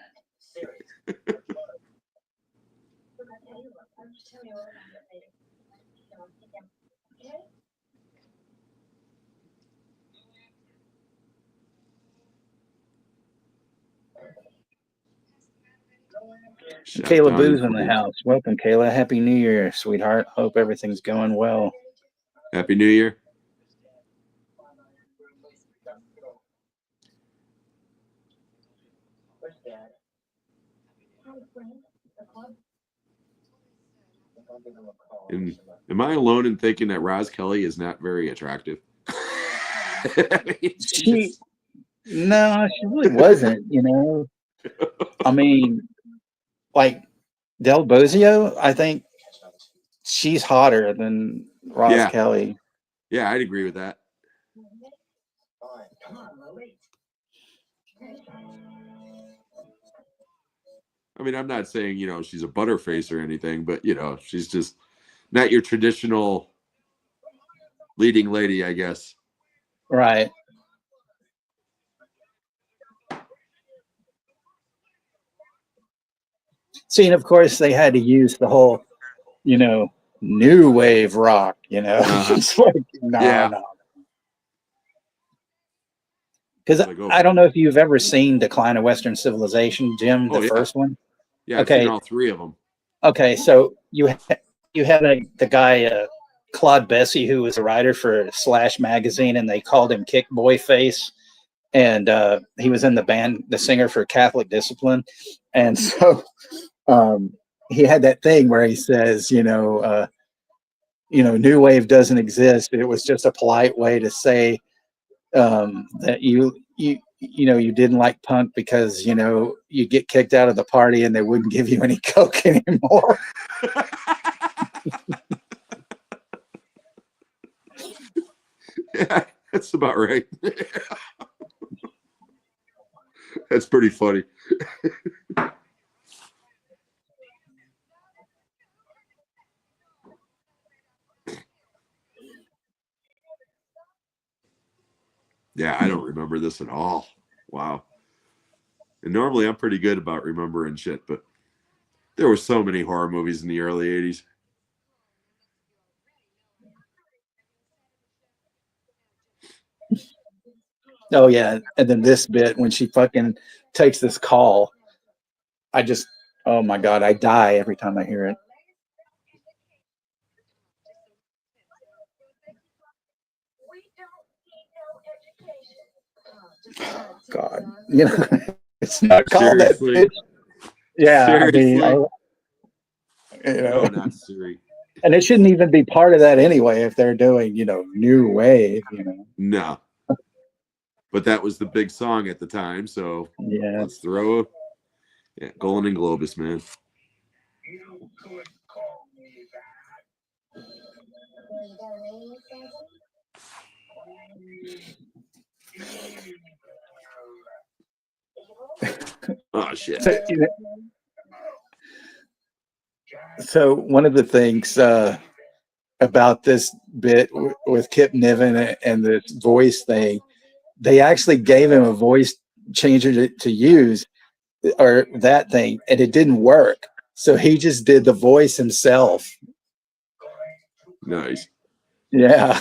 Kayla Boo's in the house. Welcome, Kayla. Happy New Year, sweetheart. Hope everything's going well. Happy New Year. And am I alone in thinking that Roz Kelly is not very attractive? No, she really wasn't, you know. I mean, like Del Bozio, I think she's hotter than Roz Kelly. Yeah, I'd agree with that. I mean, I'm not saying, you know, she's a butterface or anything, but, you know, she's just not your traditional leading lady, I guess. Right. See, and of course they had to use the whole, you know, new wave rock, you know. It's like, no. Because I don't know if you've ever seen Decline of Western Civilization, Jim, the first one. Yeah, I've seen all three of them. Okay, so you had the guy Claude Bessie, who was a writer for Slash magazine, and they called him Kick Boy Face, and he was in the band, the singer for Catholic Discipline, and so he had that thing where he says, you know, new wave doesn't exist. It was just a polite way to say that you didn't like punk because, you know, you get kicked out of the party and they wouldn't give you any coke anymore. Yeah, that's about right. That's pretty funny. Yeah, I don't remember this at all. Wow. And normally I'm pretty good about remembering shit, but there were so many horror movies in the early 80s. Oh, yeah. And then this bit, when she fucking takes this call, oh my God, I die every time I hear it. God, you know, it's not called that. Bitch. Yeah, seriously? I mean, you know, no, not Siri. And it shouldn't even be part of that anyway if they're doing, you know, new wave, you know. No. But that was the big song at the time, so yeah, let's throw Golan and Globus, man. You could call me that. Oh shit. So one of the things about this bit with Kip Niven and the voice thing, they actually gave him a voice changer to use, or that thing, and it didn't work. So he just did the voice himself. Nice. Yeah.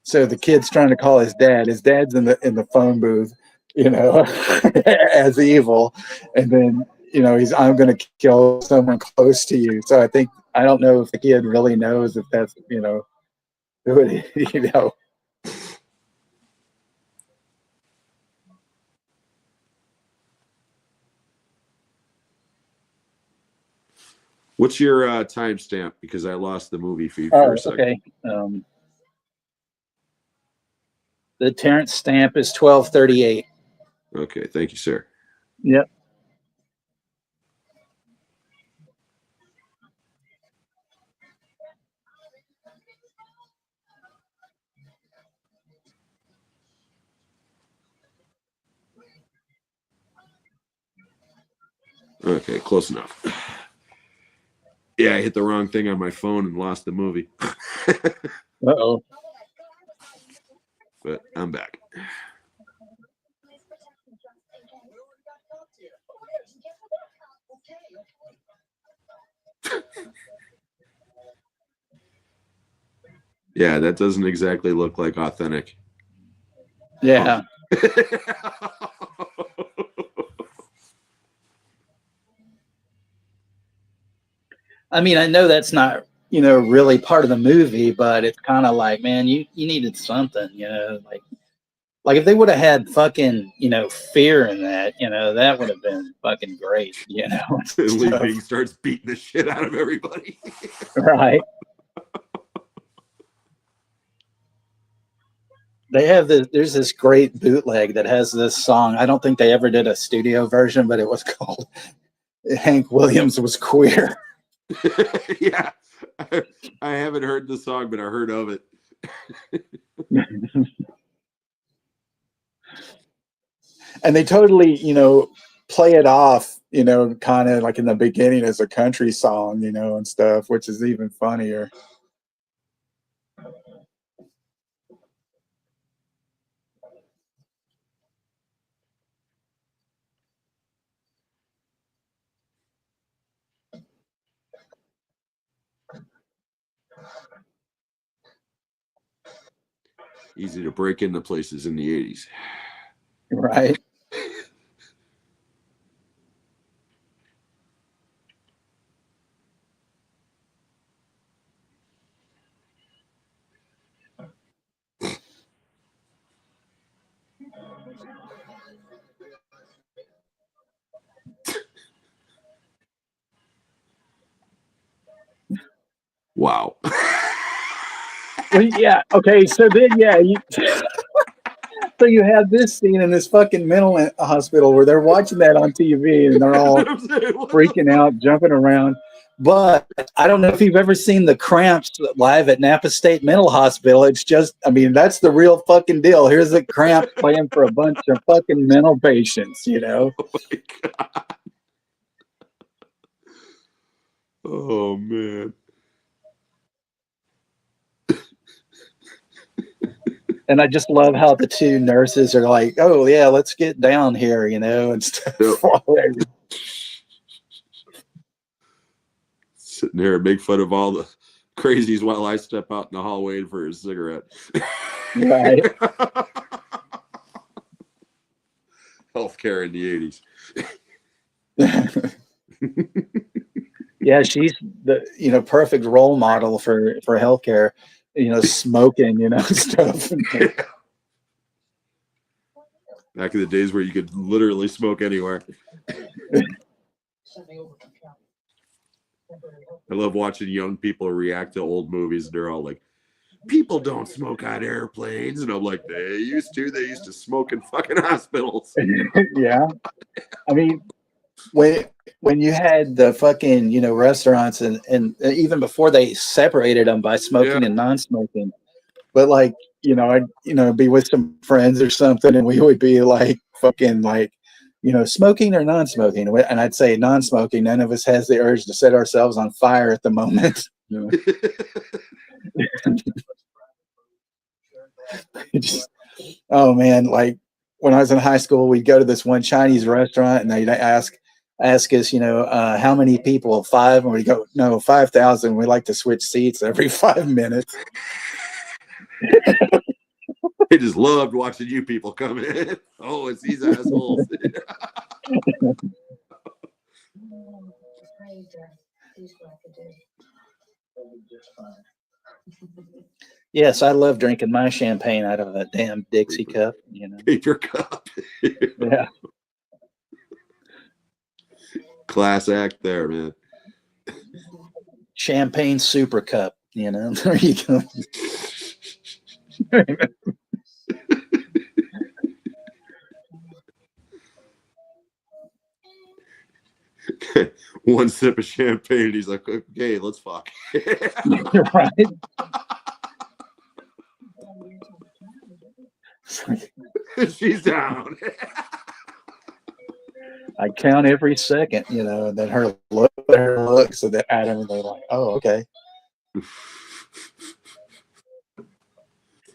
So the kid's trying to call his dad. His dad's in the phone booth, you know, as evil, and then I'm going to kill someone close to you. So I don't know if the kid really knows if that's who it is, What's your timestamp? Because I lost the movie feed for a second. Okay. The Terrence stamp is 12:38. Okay, thank you, sir. Yep. Okay, close enough. Yeah, I hit the wrong thing on my phone and lost the movie. Uh-oh. But I'm back. Yeah, that doesn't exactly look like authentic. Yeah. I mean, I know that's not, really part of the movie, but it's kind of like, man, you needed something, like if they would have had fucking, fear in that, that would have been fucking great, Lee Bing starts beating the shit out of everybody. Right. They have there's this great bootleg that has this song. I don't think they ever did a studio version, but it was called Hank Williams Was Queer. Yeah. I haven't heard the song, but I heard of it. And they totally, play it off, kind of like in the beginning as a country song, and stuff, which is even funnier. Easy to break into places in the 80s. Right. Wow. Well, yeah. Okay. So then, yeah, so you have this scene in this fucking mental hospital where they're watching that on TV and they're all freaking out, jumping around. But I don't know if you've ever seen the Cramps live at Napa State Mental Hospital. It's just, I mean, that's the real fucking deal. Here's the Cramps playing for a bunch of fucking mental patients, Oh my God. Oh man. And I just love how the two nurses are like, "Oh yeah, let's get down here," and stuff. Yep. Sitting there and make fun of all the crazies while I step out in the hallway for a cigarette. Right. Healthcare in the 80s. Yeah, she's the perfect role model for healthcare. Smoking, stuff. Back in the days where you could literally smoke anywhere. I love watching young people react to old movies. They're all like, people don't smoke on airplanes. And I'm like, they used to. They used to smoke in fucking hospitals. Yeah. I mean, when you had the fucking, restaurants and even before they separated them by smoking and non-smoking, but like, I'd be with some friends or something and we would be like fucking like, smoking or non-smoking. And I'd say non-smoking. None of us has the urge to set ourselves on fire at the moment. Oh man. Like when I was in high school, we'd go to this one Chinese restaurant and they'd ask us, how many people? 5? And we go, no, 5,000. We like to switch seats every 5 minutes. I just loved watching you people come in. Oh, it's these assholes. Yes, I love drinking my champagne out of a damn Dixie cup, Paper cup. Yeah. Class act there, man. Champagne super cup, there you go. One sip of champagne, he's like, okay, let's fuck. Right. She's down. I count every second, that her looks so that Adam and they're like, oh, okay.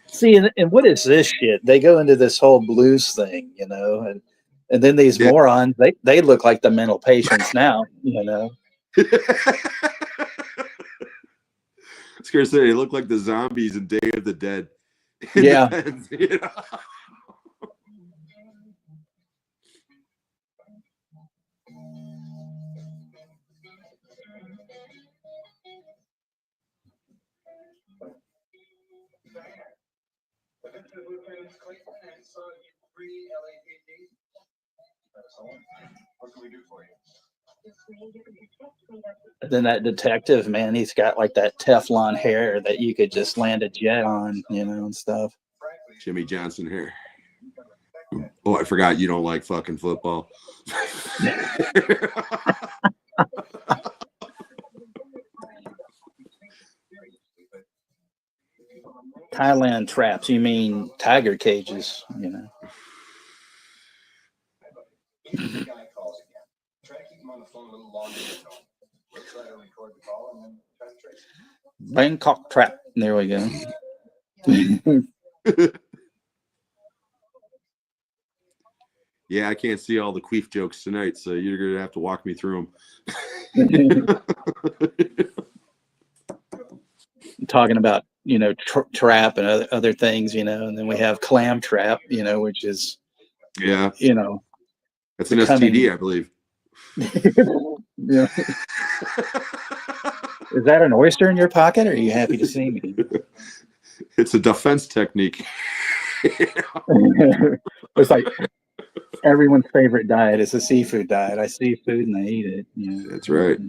See, and what is this shit? They go into this whole blues thing, and then these morons, they look like the mental patients now, I was gonna say they look like the zombies in Day of the Dead. Yeah. Pens, Then that detective, man, he's got like that Teflon hair that you could just land a jet on, and stuff. Jimmy Johnson here. Oh, I forgot you don't like fucking football. Thailand traps, you mean tiger cages, Bangkok trap. There we go. Yeah, I can't see all the queef jokes tonight, so you're gonna have to walk me through them. Talking about trap and other things, and then we have clam trap, which is that's an becoming... STD, I believe. Yeah. Is that an oyster in your pocket, or are you happy to see me? It's a defense technique. It's like everyone's favorite diet is a seafood diet. I see food and I eat it. That's right.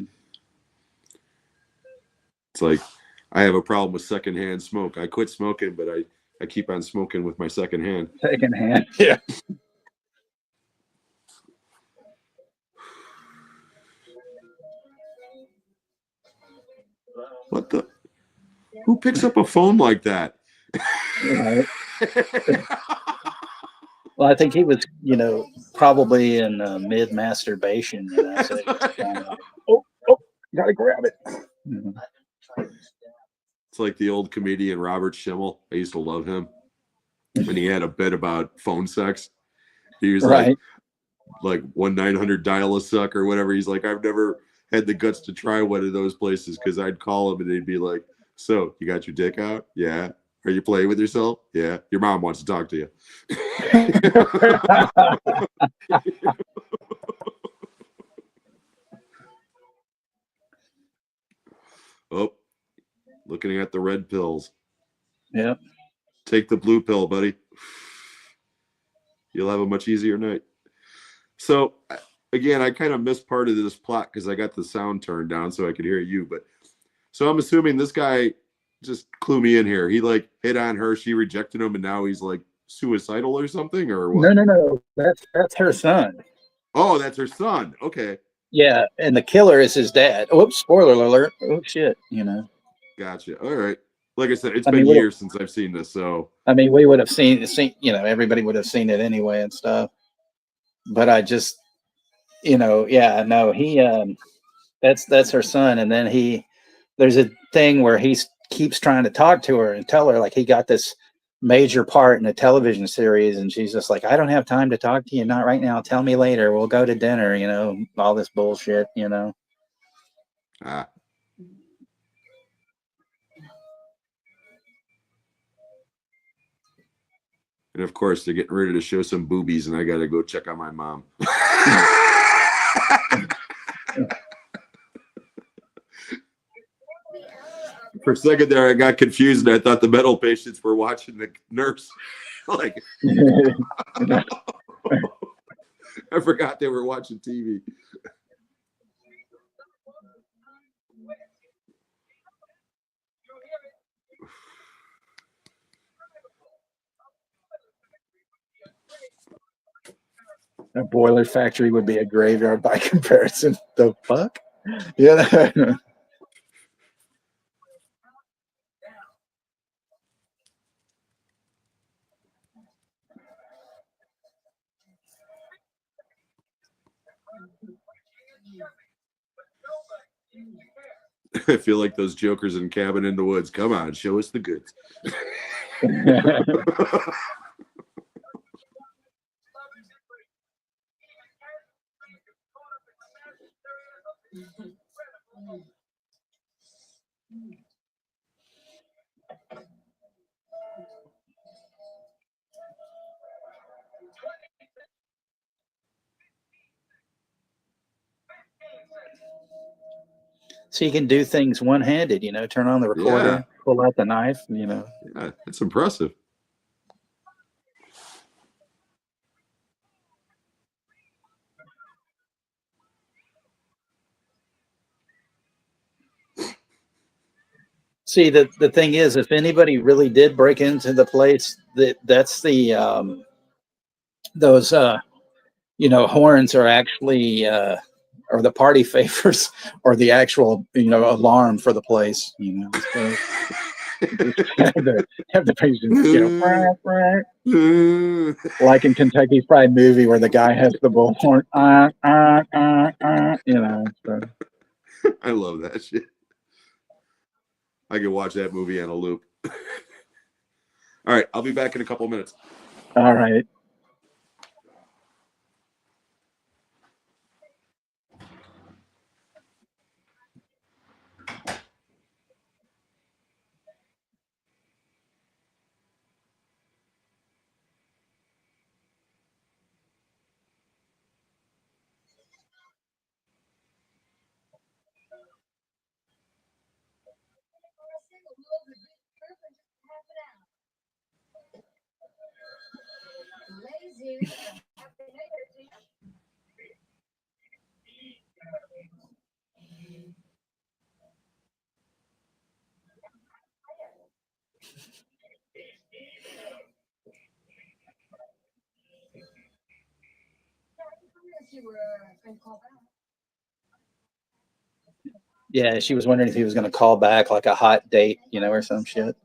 It's like I have a problem with secondhand smoke. I quit smoking, but I keep on smoking with my second hand. Second hand, yeah. What the? Who picks up a phone like that? Right. Well, I think he was, probably in mid masturbation. So gotta grab it. It's like the old comedian Robert Schimmel. I used to love him when he had a bit about phone sex. He was right. like 1-900-dial-a-suck or whatever. He's like, I've never had the guts to try one of those places because I'd call him and they'd be like, so you got your dick out? Yeah. Are you playing with yourself? Yeah. Your mom wants to talk to you. Oh, looking at the red pills. Yep. Take the blue pill, buddy. You'll have a much easier night. So, again, I kind of missed part of this plot because I got the sound turned down so I could hear you. But so I'm assuming this guy, just clue me in here. He like hit on her, she rejected him, and now he's like suicidal or something, or what? No. That's her son. Oh, that's her son. Okay. Yeah, and the killer is his dad. Oops, spoiler alert. Oh shit, Gotcha. All right. Like I said, it's been years since I've seen this, so we would have seen, everybody would have seen it anyway and stuff. But I just, he, that's her son, and then there's a thing where he keeps trying to talk to her and tell her like he got this major part in a television series, and she's just like, I don't have time to talk to you, not right now, tell me later, we'll go to dinner, all this bullshit. And of course, they're getting ready to show some boobies, and I got to go check on my mom. For a second there, I got confused, and I thought the mental patients were watching the nurse. Like, I forgot they were watching TV. A boiler factory would be a graveyard by comparison. The fuck? Yeah. I feel like those jokers in Cabin in the Woods. Come on, show us the goods. So you can do things one-handed, you know, turn on the recorder, Yeah. pull out the knife, you know. Yeah, it's impressive. See, the thing is, if anybody really did break into the place, that's the those you know, horns are actually or the party favors or the actual, you know, alarm for the place, you know. So have the patient, you know, like in Kentucky Fried Movie where the guy has the bullhorn, you know. So. I love that shit. I can watch that movie on a loop. All right, I'll be back in a couple of minutes. All right. Yeah, she was wondering if he was going to call back like a hot date, you know, or some shit.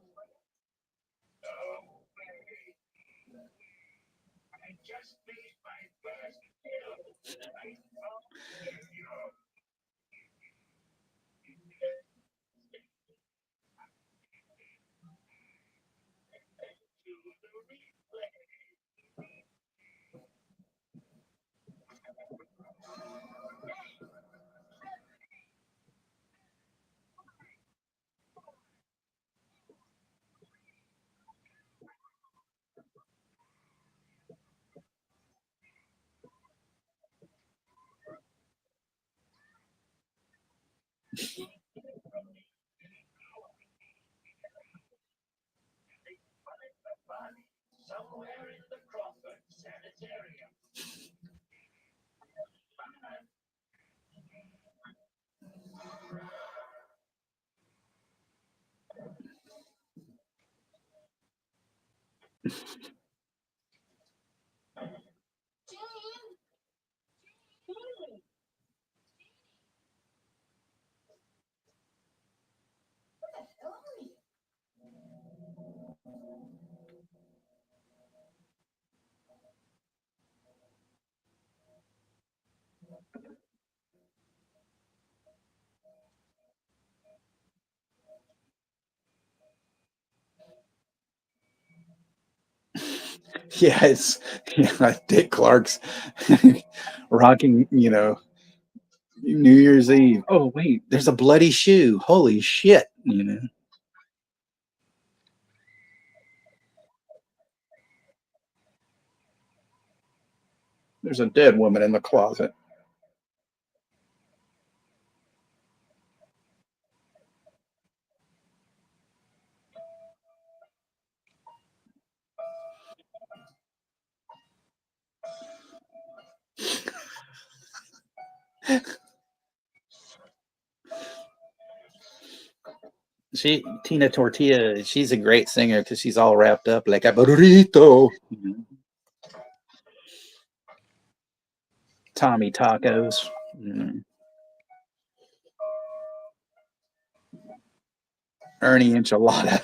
Yeah, it's Dick Clark's rocking, you know, New Year's Eve. Oh, wait, there's a bloody shoe. Holy shit, you know. There's a dead woman in the closet. Tina Tortilla, she's a great singer because she's all wrapped up like a burrito. Tommy Tacos. Ernie Enchilada.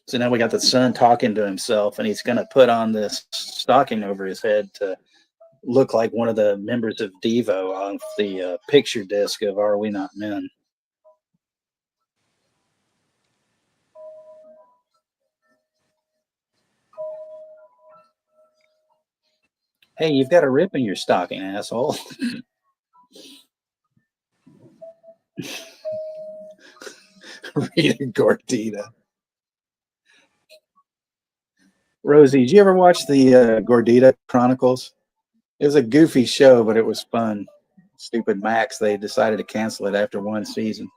So now we got the son talking to himself, and he's going to put on this stocking over his head to look like one of the members of Devo off the picture disc of Are We Not Men? Hey, you've got a rip in your stocking, asshole. Rita Gordita. Rosie, did you ever watch the Gordita Chronicles? It was a goofy show, but it was fun. Stupid Max, they decided to cancel it after one season.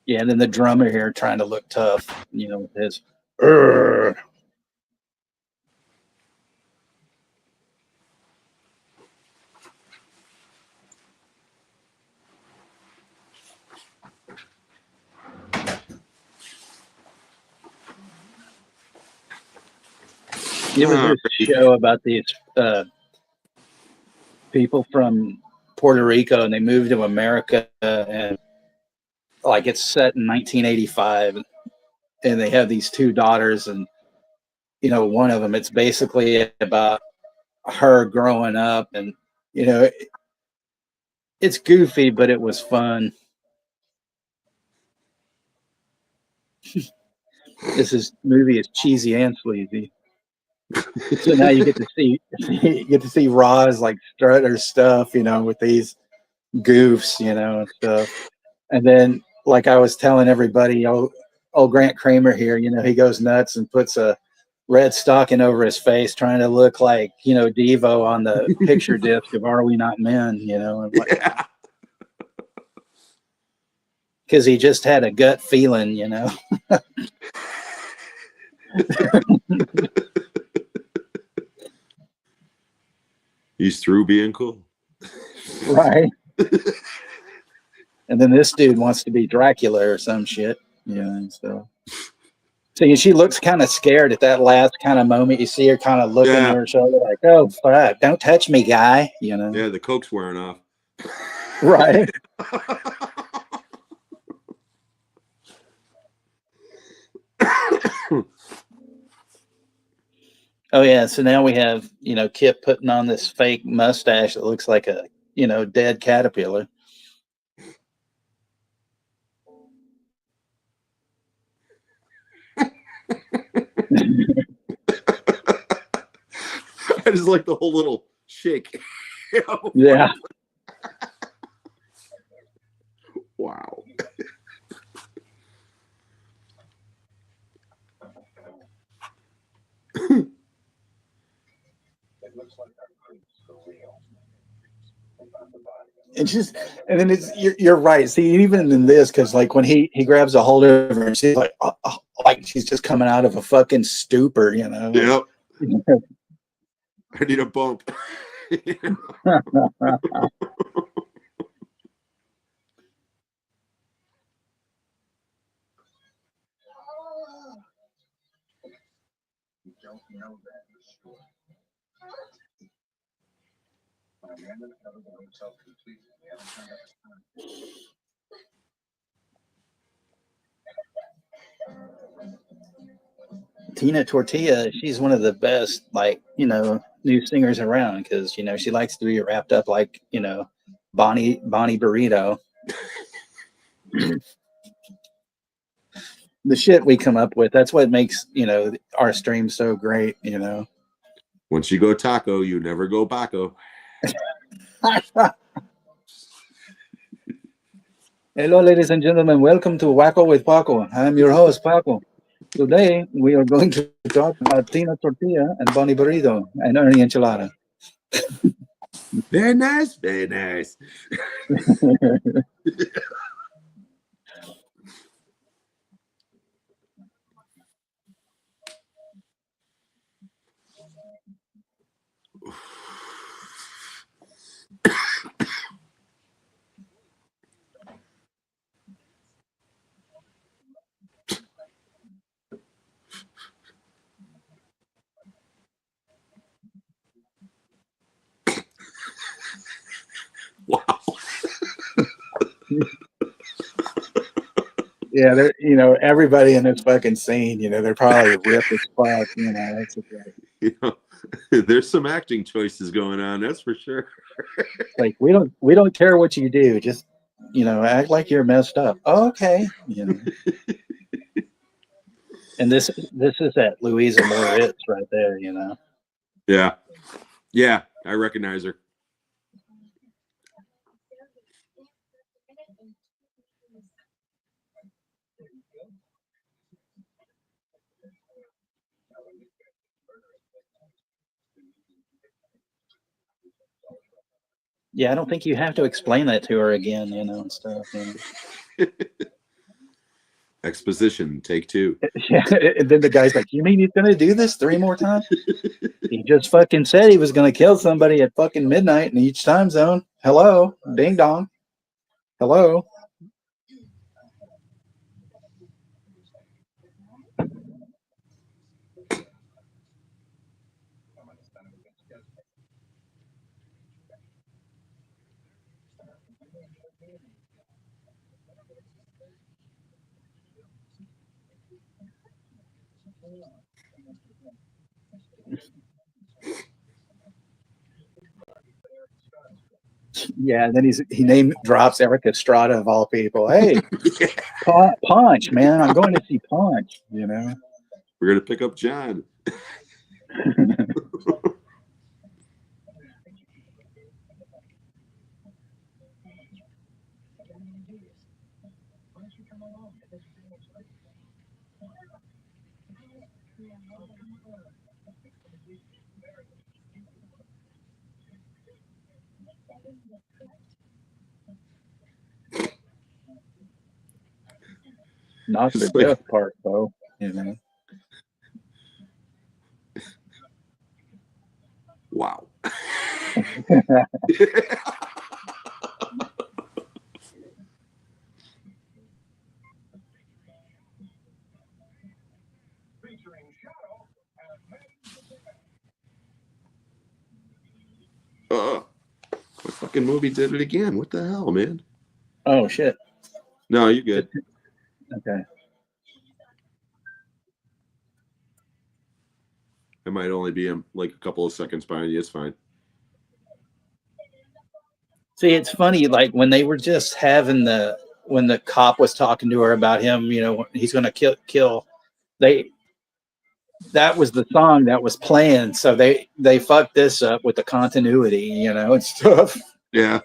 Yeah, and then the drummer here trying to look tough, you know, with his Urgh. You ever hear a show about these people from Puerto Rico and they moved to America and like it's set in 1985 and they have these two daughters and you know one of them it's basically about her growing up and you know it's goofy but it was fun. This movie is cheesy and sleazy. So now you get to see Roz like strut her stuff, you know, with these goofs, you know, and stuff. And then, like I was telling everybody, old Grant Kramer here, you know, he goes nuts and puts a red stocking over his face, trying to look like, you know, Devo on the picture disc of Are We Not Men, you know, and like, because he just had a gut feeling, you know. He's through being cool. Right. And then this dude wants to be Dracula or some shit. Yeah. And so she looks kind of scared at that last kind of moment. You see her kind of looking to her shoulder like, oh, fuck, don't touch me, guy. You know? Yeah, the coke's wearing off. Right. Oh yeah, so now we have, you know, Kip putting on this fake mustache that looks like a, you know, dead caterpillar. I just like the whole little shake. Yeah. Wow. It's just, and then you're right. See, even in this, because like when he grabs a hold of her, and she's like, like she's just coming out of a fucking stupor, you know. Yep. I need a bump. Tina Tortilla, she's one of the best, like, you know, new singers around because, you know, she likes to be wrapped up like, you know, Bonnie Burrito. The shit we come up with, that's what makes, you know, our stream so great, you know. Once you go taco, you never go Baco. Hello, ladies and gentlemen. Welcome to Wacko with Paco. I'm your host, Paco. Today, we are going to talk about Tina Tortilla and Bonnie Burrito and Ernie Enchilada. Very nice, very nice. Wow. Yeah, they're everybody in this fucking scene, they're probably ripped as fuck. It's You know, there's some acting choices going on, that's for sure. like we don't care what you do, just act like you're messed up. Okay, And this is that Louisa Moritz right there, Yeah. Yeah, I recognize her. Yeah, I don't think you have to explain that to her again, and stuff. Exposition, take 2. Yeah, and then the guy's like, "You mean he's gonna do this 3 more times?" He just fucking said he was gonna kill somebody at fucking midnight in each time zone. Hello, ding dong. Hello. Yeah, and then he name drops Eric Estrada of all people. Hey, Punch, man, I'm going to see Punch. We're gonna pick up John. Not the It's like- death part, though. Wow. My fucking movie did it again. What the hell, man? Oh shit. No, you're good. Okay. I might only be like a couple of seconds behind you. It's fine. See, it's funny, like when they were just having when the cop was talking to her about him, he's gonna kill. That was the song that was playing, so they fucked this up with the continuity, and stuff. Yeah.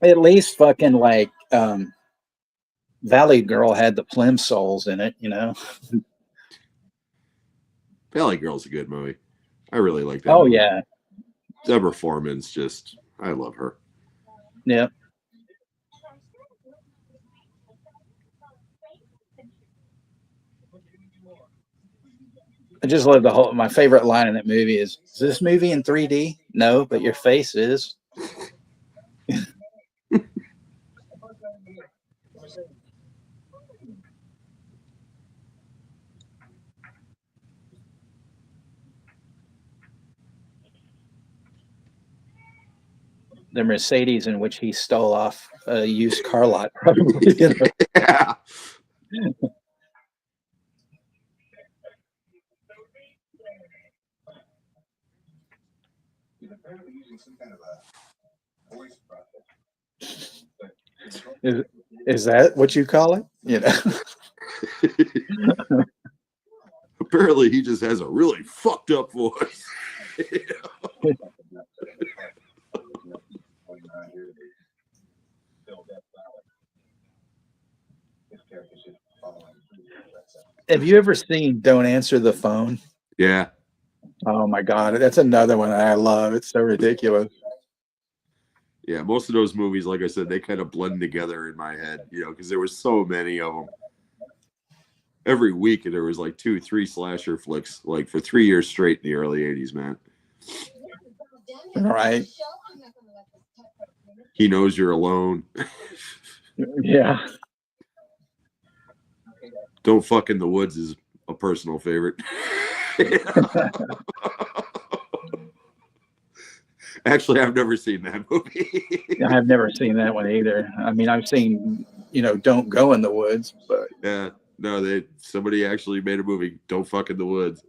At least fucking like Valley Girl had the plimsolls in it, Valley Girl's a good movie. I really like that. Oh movie. yeah. Deborah Foreman's just, I love her. Yeah. I just love my favorite line in that movie is this movie in 3D? No, but your face is. The Mercedes in which he stole off a used car lot, probably. Yeah. Is that what you call it? You know. Apparently, he just has a really fucked up voice. Have you ever seen Don't Answer the Phone? Yeah. Oh my God, that's another one I love. It's so ridiculous. Yeah, most of those movies, like I said, they kind of blend together in my head, you know, because there were so many of them. Every week there was like 2-3 slasher flicks, like for 3 years straight in the early 80s, man. Right. He Knows You're Alone. Yeah. Don't Fuck in the Woods is a personal favorite. Actually, I've never seen that movie. I've never seen that one either. I mean, I've seen, Don't Go in the Woods, but Yeah, no, somebody actually made a movie, Don't Fuck in the Woods.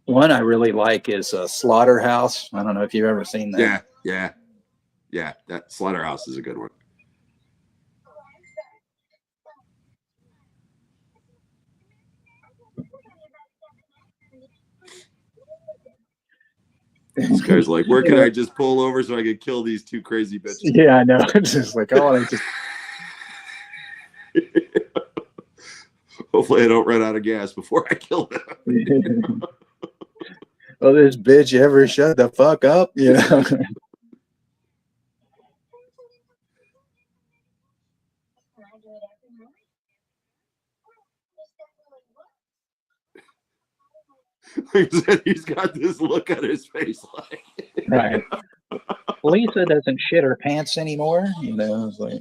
one I really like is Slaughterhouse. I don't know if you've ever seen that. Yeah. That Slaughterhouse is a good one. This guy's like, where can I just pull over so I can kill these two crazy bitches? Yeah, I know. It's just like, I want to just. Hopefully, I don't run out of gas before I kill them. Well, this bitch ever shut the fuck up? Like I said, he's got this look on his face like. Right. Lisa doesn't shit her pants anymore. It's like.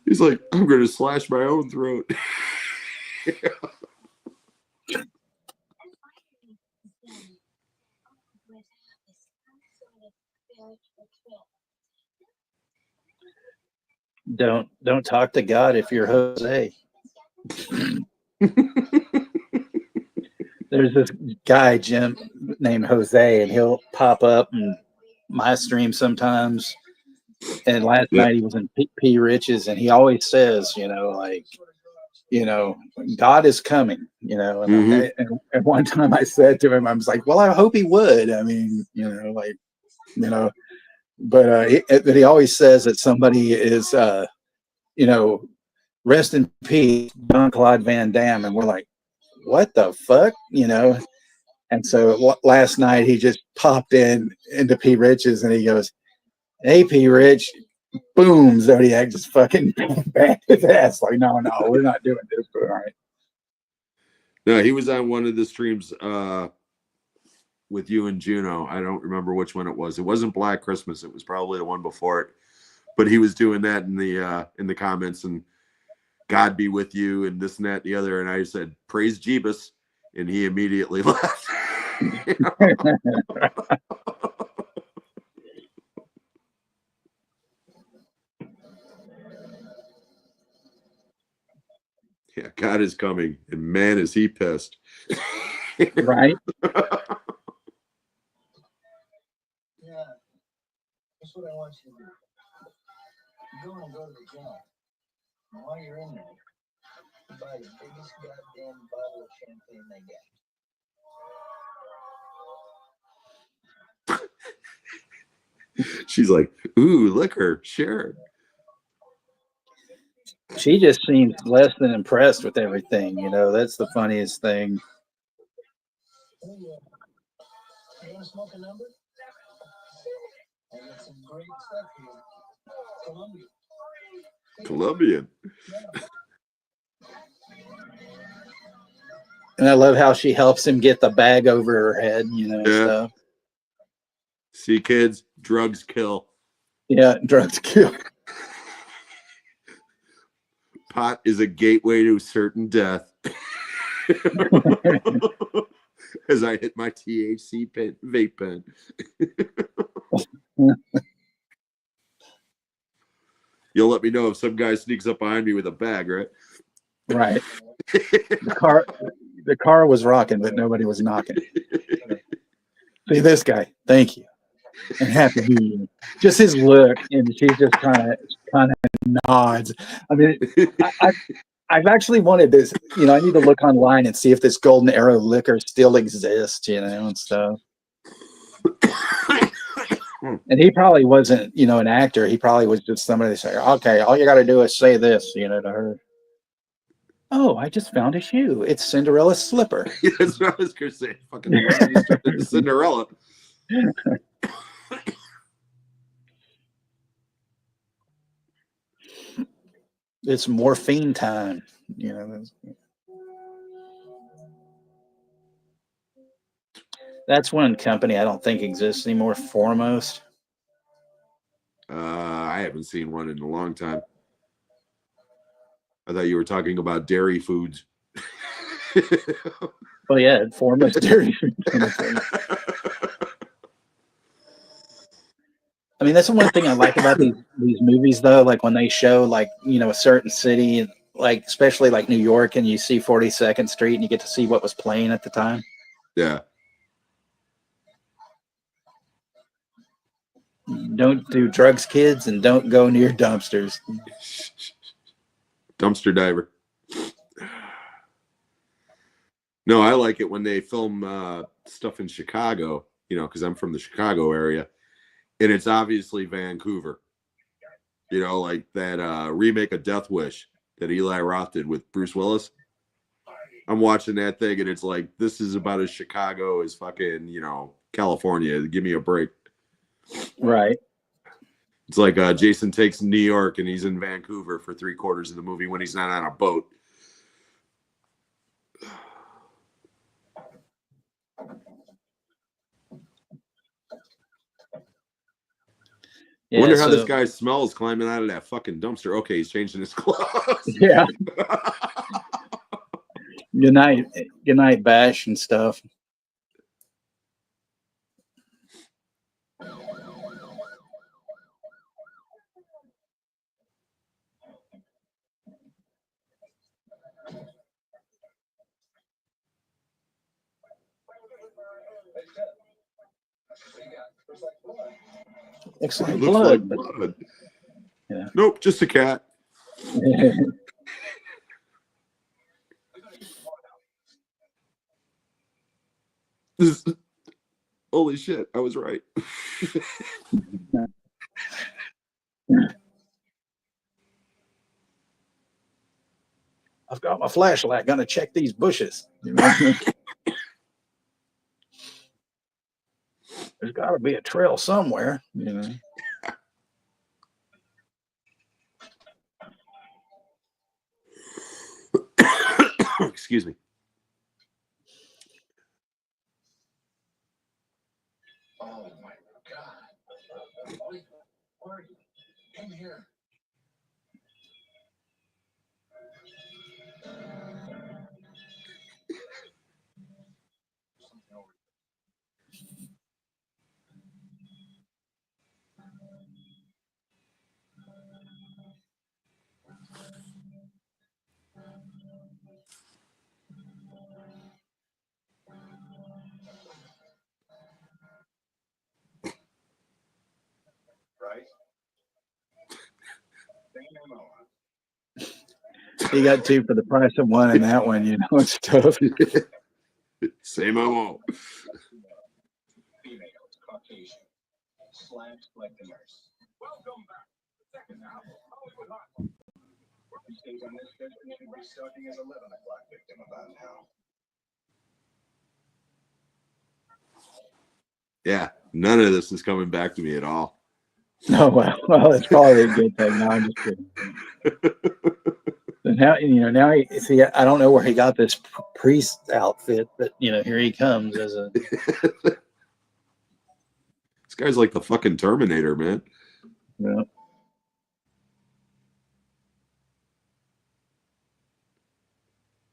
He's like, I'm going to slash my own throat. Don't talk to God if you're Jose. There's this guy, Jim, named Jose, and he'll pop up in my stream sometimes. And last night he was in P. Rich's, and he always says, God is coming, And, and one time I said to him, I was like, well, I hope he would. I mean, but he always says that somebody is, rest in peace, Jean-Claude Van Damme. And we're like, what the fuck? And so last night he just popped into P. Rich's, and he goes, hey, P. Rich, boom, Zodiac just fucking backed his ass. Like, no, we're not doing this, but all right. No, he was on one of the streams with you and Juno. I don't remember which one it was. It wasn't Black Christmas. It was probably the one before it. But he was doing that in the comments, and God be with you, and this and that and the other. And I said, praise Jeebus, and he immediately left. Yeah, God is coming, and man, is he pissed. Right? Yeah, that's what I want you to do. Go to the job. And while you're in there, buy the biggest goddamn bottle of champagne they got. She's like, ooh, liquor, sure. She just seems less than impressed with everything. That's the funniest thing. Hey, you want to smoke a number? I got some great stuff here. Colombian. And I love how she helps him get the bag over her head, stuff. See, kids, drugs kill. Yeah, drugs kill. Pot is a gateway to certain death. As I hit my THC vape pen. You'll let me know if some guy sneaks up behind me with a bag, right? Right. The car was rocking, but nobody was knocking. See this guy. Thank you. And happy New Year. Just his look, and she just kind of nods. I mean, I've actually wanted this. You know, I need to look online and see if this Golden Arrow liquor still exists. You know, and stuff. And he probably wasn't, you know, an actor. He probably was just somebody saying, "Okay, all you got to do is say this," you know, to her. Oh, I just found a shoe. It's Cinderella's slipper. That's what I was going to say. Fucking Cinderella. It's morphine time. You know. That's one company I don't think exists anymore. Foremost. I haven't seen one in a long time. I thought you were talking about dairy foods. Oh yeah, Foremost dairy food. I mean, that's the one thing I like about these movies, though. Like when they show, like, you know, a certain city, like especially like New York, and you see 42nd Street, and you get to see what was playing at the time. Yeah. Don't do drugs, kids, and don't go near dumpsters. Dumpster diver. No, I like it when they film stuff in Chicago, you know, because I'm from the Chicago area, and it's obviously Vancouver. You know, like that remake of Death Wish that Eli Roth did with Bruce Willis. I'm watching that thing, and it's like, this is about as Chicago as fucking, you know, California. Give me a break. Right. It's like Jason takes New York and he's in Vancouver for 3/4 of the movie when he's not on a boat. Yeah, Wonder how this guy smells climbing out of that fucking dumpster. Okay, he's changing his clothes. Yeah. Good night, Bash and stuff. Looks like blood. Blood. Yeah. Nope, just a cat. Holy shit, I was right. I've got my flashlight. Gonna check these bushes. You know? There's got to be a trail somewhere. You know. Excuse me. Oh my God. Where are you? In here. Right? You got two for the price of one in that one, you know, and stuff. Same ammo. Female, Caucasian, slapped like the nurse. Welcome back. Second half of Hollywood Hot. Working stays on this schedule should be starting as 11 o'clock victim about now. Yeah, none of this is coming back to me at all. No, well, it's probably a good thing. No, I'm just kidding. And now, you know, now see, I don't know where he got this priest outfit, but you know, here he comes as a. This guy's like the fucking Terminator, man. Yeah.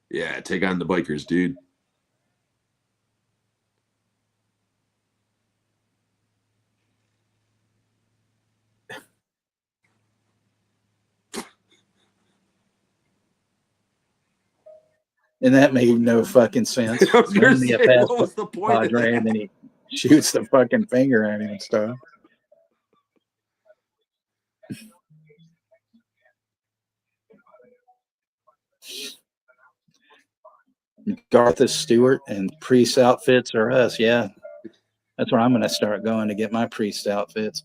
Yeah, take on the bikers, dude. And that made no fucking sense. I was gonna Hand me a say, pass, what was the point of Padre, that? and then he shoots the fucking finger at him and stuff. Gartha Stewart and priest outfits are us. Yeah, that's where I'm going to start going to get my priest outfits.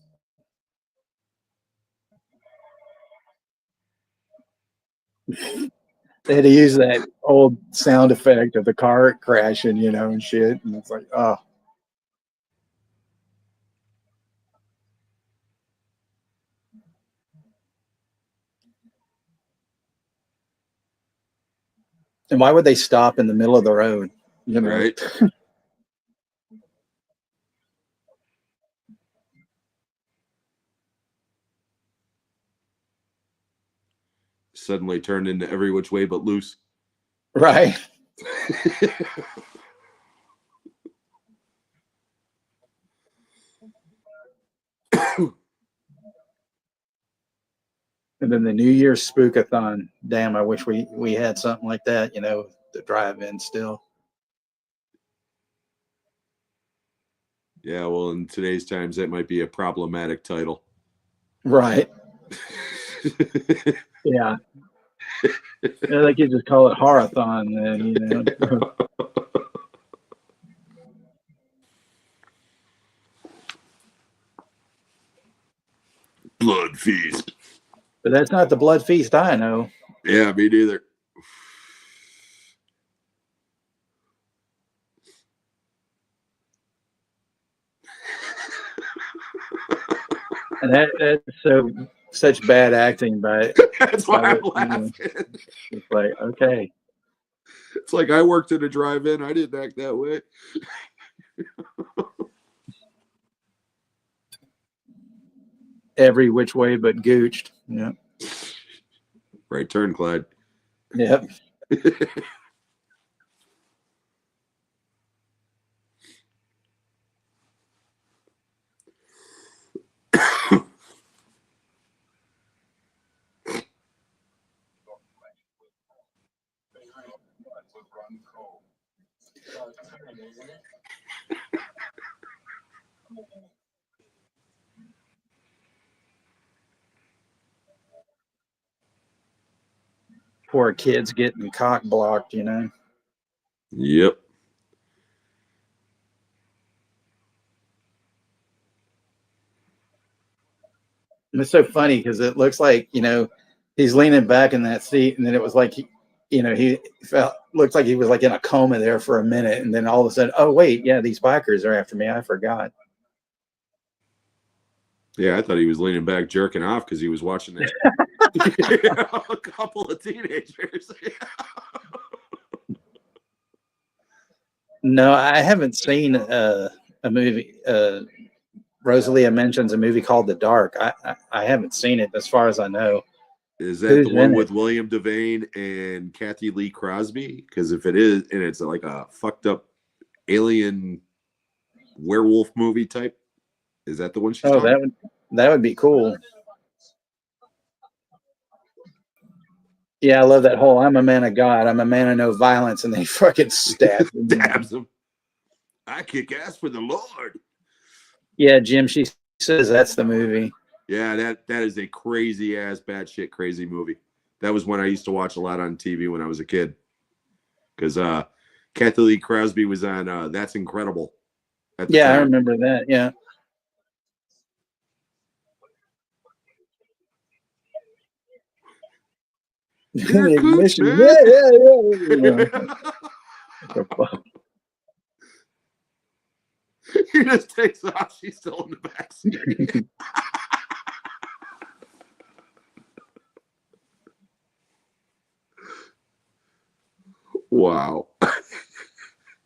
They had to use that old sound effect of the car crashing, you know, and shit. And it's like, oh. And why would they stop in the middle of the road? You know? Right. Suddenly turned into Every Which Way But Loose. Right. And then the New Year's Spookathon. Damn, I wish we had something like that, you know, to drive in still. Yeah, well, in today's times, that might be a problematic title. Right. Yeah. Yeah, they could just call it Horathon then, you know. Blood Feast. But that's not the Blood Feast I know. Yeah, me neither. And that's such bad acting by That's why I'm you know, laughing. it's like, okay. It's like I worked at a drive-in. I didn't act that way. Every which way but gooched. Yeah. Right turn, Clyde. Yep. Poor kids getting cock blocked, you know. Yep. And it's so funny because it looks like, you know, he's leaning back in that seat, and then it was like he looks like he was like in a coma there for a minute, and then all of a sudden, oh wait, yeah, these bikers are after me. I forgot. Yeah, I thought he was leaning back jerking off because he was watching that. A couple of teenagers. No, I haven't seen a movie. Rosalia mentions a movie called The Dark. I haven't seen it as far as I know. Is that Who's the one in with it? William Devane and Kathy Lee Crosby? Because if it is, and it's like a fucked up alien werewolf movie type, is that the one she's Oh, talking? that would be cool. Yeah, I love that whole "I'm a man of God, I'm a man of no violence," and they fucking stabs him. Dabs him. I kick ass for the Lord. Yeah, Jim, she says that's the movie. Yeah, that is a crazy ass, batshit crazy movie. That was one I used to watch a lot on TV when I was a kid. Because Kathy Lee Crosby was on That's Incredible. At the Yeah, I time. remember that. Yeah. Yeah, Ignition. man. The fuck? He just takes off. She's still in the backseat. Wow.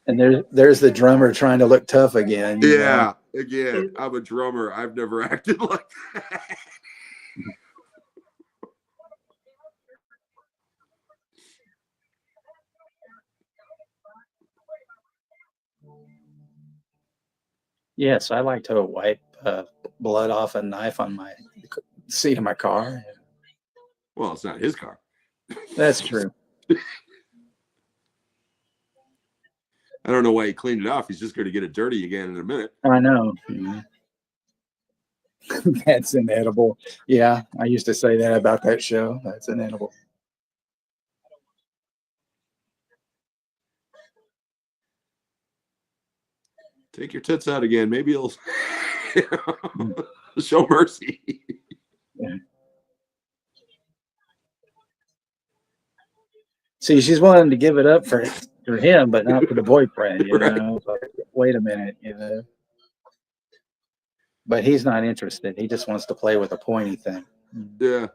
And there's the drummer trying to look tough again. you know? Yeah. Again, I'm a drummer. I've never acted like that. Yes, I like to wipe blood off a knife on my seat of my car. Well, it's not his car. That's true. I don't know why he cleaned it off. He's just going to get it dirty again in a minute. I know. That's inedible. Yeah, I used to say that about that show. That's inedible. Take your tits out again. Maybe he'll show mercy. Yeah. See, she's willing to give it up for him, but not for the boyfriend. You Right. know, like, wait a minute. You know, but he's not interested. He just wants to play with a pointy thing. Yeah.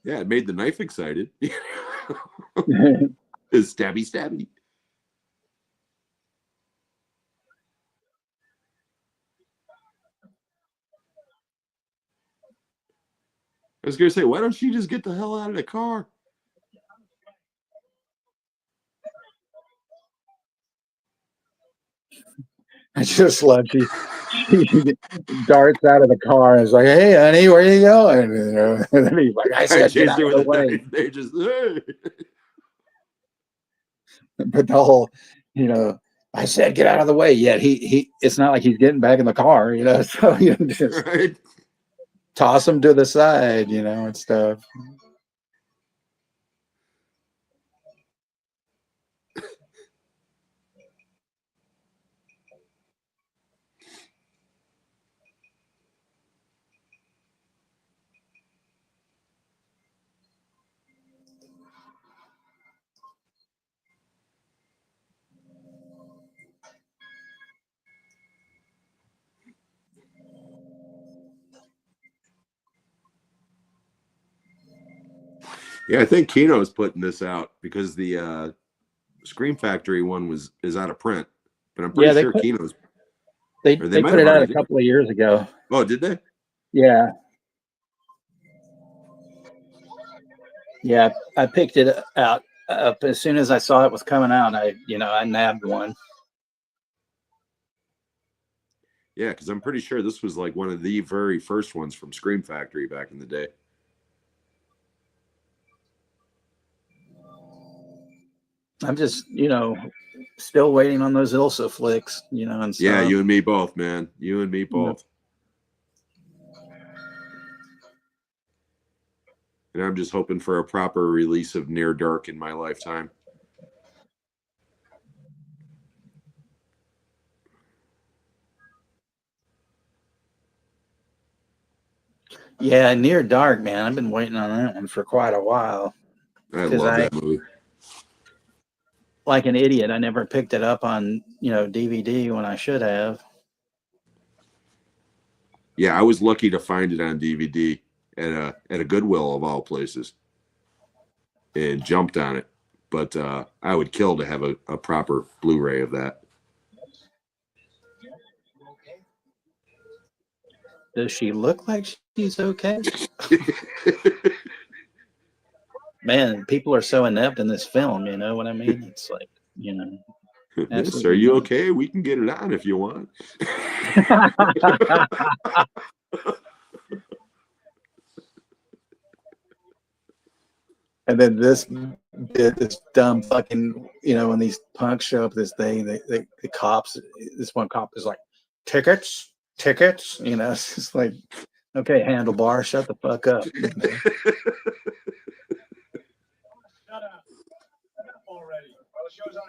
Yeah, it made the knife excited. It's stabby, stabby. I was going to say, why don't you just get the hell out of the car? I just love she darts out of the car and is like, "Hey, honey, where you going?" You know, and then he's like, "I said get out of the way." They just, hey. But the whole, you know, I said get out of the way. Yet he it's not like he's getting back in the car, you know. So you just Right. toss him to the side, you know, and stuff. Yeah, I think Kino's putting this out because the Scream Factory one is out of print. But I'm pretty sure Kino's. They might put it have out a already. couple of years ago. Oh, did they? Yeah. Yeah, I picked it out up as soon as I saw it was coming out. I nabbed one. Yeah, because I'm pretty sure this was like one of the very first ones from Scream Factory back in the day. I'm just, still waiting on those Ilsa flicks, and stuff. Yeah, you and me both, man. You and me both. And I'm just hoping for a proper release of Near Dark in my lifetime. Yeah, Near Dark, man. I've been waiting on that one for quite a while. I love that movie. Like an idiot, I never picked it up on, DVD when I should have. Yeah, I was lucky to find it on DVD at a Goodwill of all places, and jumped on it. But I would kill to have a proper Blu-ray of that. Does she look like she's okay? Man, people are so inept in this film, you know what I mean? It's like, Yes, are you okay? We can get it on if you want. And then this dumb fucking, when these punks show up this day, the cops, this one cop is like, tickets. It's just like, okay, Handlebar, shut the fuck up. Shut up. Enough already. Well, the show's on.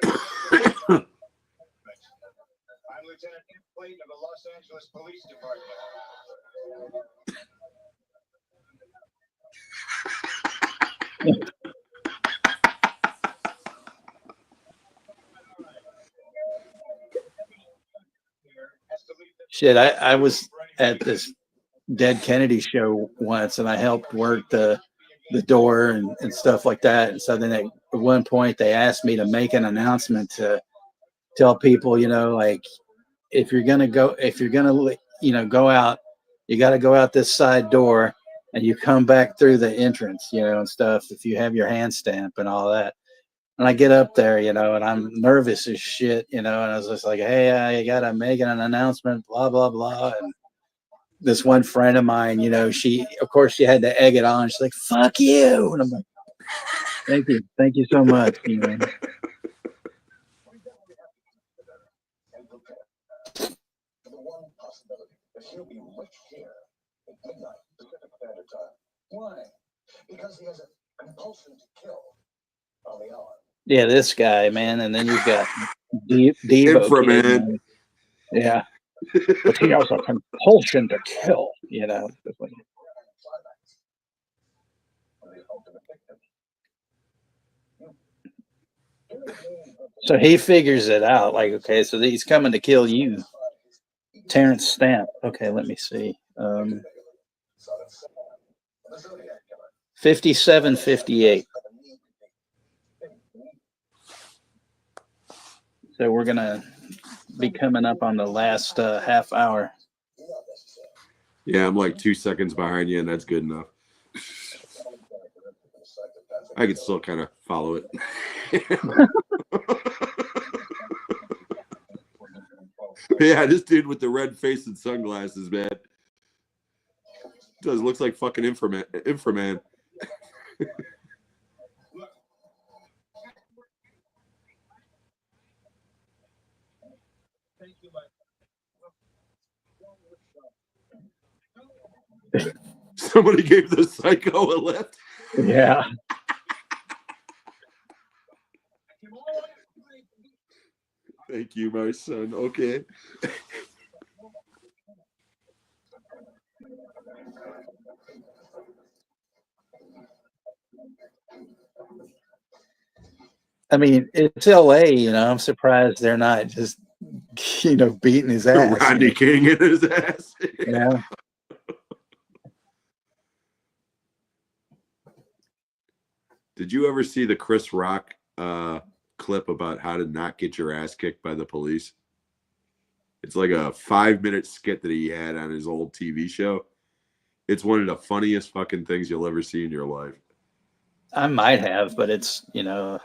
I'm Lieutenant Nick Clayton of the Los Angeles Police Department. Shit, I was at this Dead Kennedy show once, and I helped work the door and stuff like that. And so then at one point they asked me to make an announcement to tell people, like, if you're gonna go out, you got to go out this side door, and you come back through the entrance, and stuff. If you have your hand stamp and all that. And I get up there, and I'm nervous as shit, and I was just like, hey, I got to make an announcement, blah, blah, blah. And this one friend of mine, you know, of course she had to egg it on. She's like, "Fuck you," and I'm like, thank you so much. You know. He'll be right here at midnight Pacific Standard Time. Why? Because he has a compulsion to kill on the hour. Yeah, this guy, man, and then you've got Devo. Inframan. Yeah, but he has a compulsion to kill. You know. So he figures it out. Like, okay, so he's coming to kill you. Terrence Stamp. Okay, let me see. 57-58. So we're gonna be coming up on the last half hour. Yeah, I'm like 2 seconds behind you, and that's good enough. I can still kind of follow it. Yeah, this dude with the red face and sunglasses, man. Looks like fucking Inframan. Somebody gave the Psycho a lift. Yeah. Thank you, my son. Okay. I mean, it's LA, you know. I'm surprised they're not just, you know, beating his ass. Rodney King in his ass. Yeah. Did you ever see the Chris Rock clip about how to not get your ass kicked by the police? It's like a 5-minute skit that he had on his old TV show. It's one of the funniest fucking things you'll ever see in your life. I might have, but it's, you know,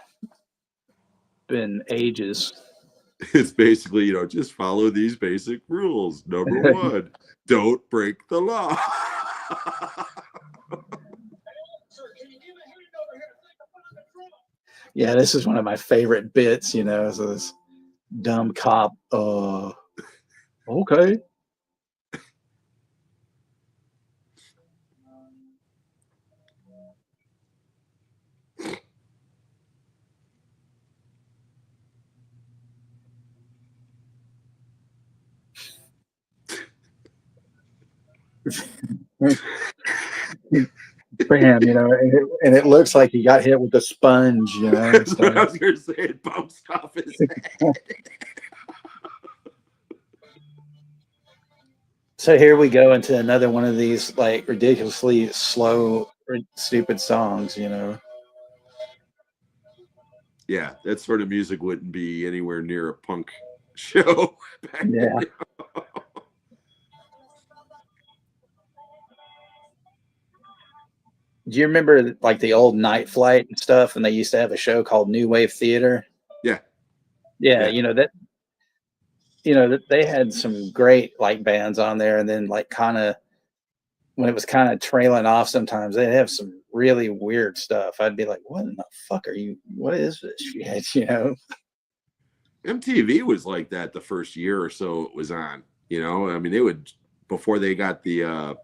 been ages. It's basically, you know, just follow these basic rules. Number 1, don't break the law. Yeah, this is one of my favorite bits, you know, so this dumb cop, okay. Bam, you know, and it looks like he got hit with a sponge, you know. That's what I was going to say. It bounced off his head. So here we go into another one of these like ridiculously slow, stupid songs, you know. Yeah, that sort of music wouldn't be anywhere near a punk show. Yeah. Do you remember like the old Night Flight and stuff? And they used to have a show called New Wave Theater. Yeah. Yeah, you know that. You know that they had some great like bands on there, and then like kind of when it was kind of trailing off, sometimes they'd have some really weird stuff. I'd be like, "What in the fuck are you? What is this shit?" You know. MTV was like that the first year or so it was on. You know, I mean, they would before they got the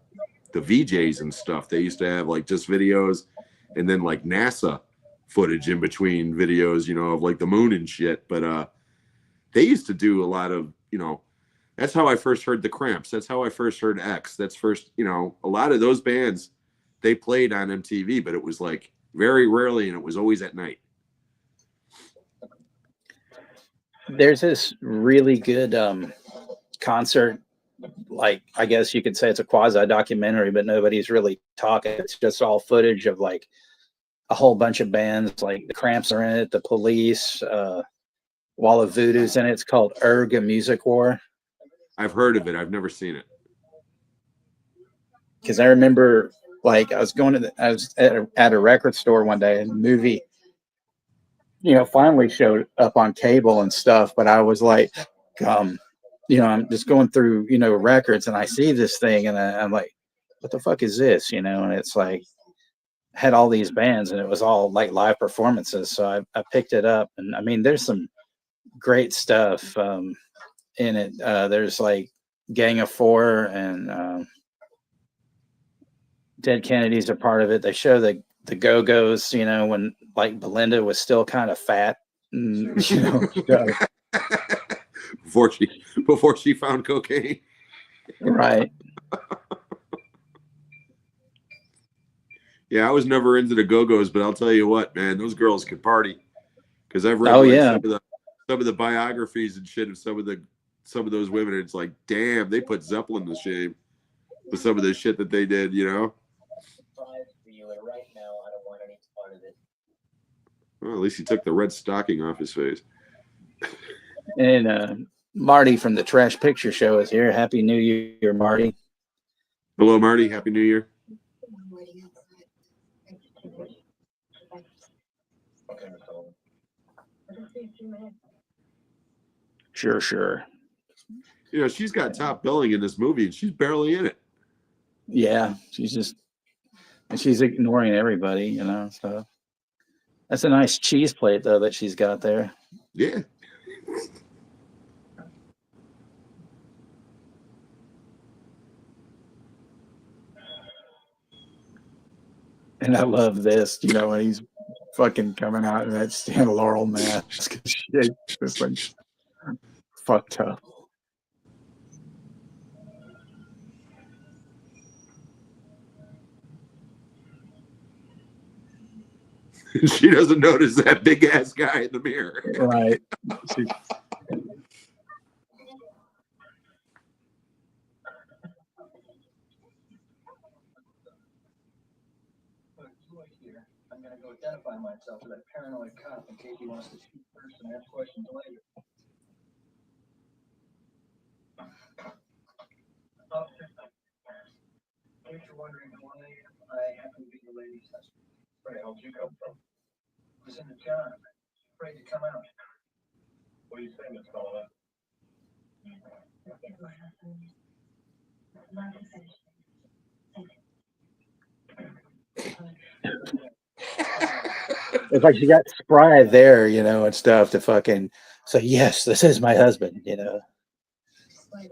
VJs and stuff. They used to have like just videos, and then like NASA footage in between videos. You know, of like the moon and shit. But they used to do a lot of, you know, that's how I first heard the Cramps. That's how I first heard X. That's first, you know, a lot of those bands they played on MTV, but it was like very rarely, and it was always at night. There's this really good concert, like I guess you could say it's a quasi documentary, but nobody's really talking. It's just all footage of like a whole bunch of bands, like the Cramps are in it, the Police, Wall of Voodoo's in it. It's called Erg, a Music War. I've heard of it. I've never seen it. Because I remember, like, I was at a record store one day, and the movie, you know, finally showed up on cable and stuff. But I was like, I'm just going through, records, and I see this thing, and I'm like, what the fuck is this? And it's like, had all these bands, and it was all like live performances. So I picked it up, and I mean, there's some great stuff in it. There's like Gang of Four and Dead Kennedys are part of it. They show the Go-Go's, when like Belinda was still kind of fat, and, before she found cocaine. Right. Yeah, I was never into the Go-Go's, but I'll tell you what, man, those girls could party. Because I've read some of the biographies and shit of some of those women. And it's like, damn, they put Zeppelin to shame with some of the shit that they did, Well, at least he took the red stocking off his face. And Marty from the Trash Picture Show is here. Happy New Year, Marty. Hello, Marty. Happy New Year. Sure. She's got top billing in this movie, and she's barely in it. Yeah, she's ignoring everybody, so that's a nice cheese plate though that she's got there. Yeah. And I love this, when he's fucking coming out in that Stan Laurel mask. Shit, just like fucked up. She doesn't notice that big ass guy in the mirror. Right. I'm gonna go identify myself to that paranoid cop in case he wants to shoot first and ask questions later. In case you're wondering why I happen to be the lady's husband. Where the hell did you come from? I was in the job. Afraid to come out. What do you say, Miss Sullivan? It's like she got spry there, and stuff to fucking say, yes, this is my husband, Yeah, I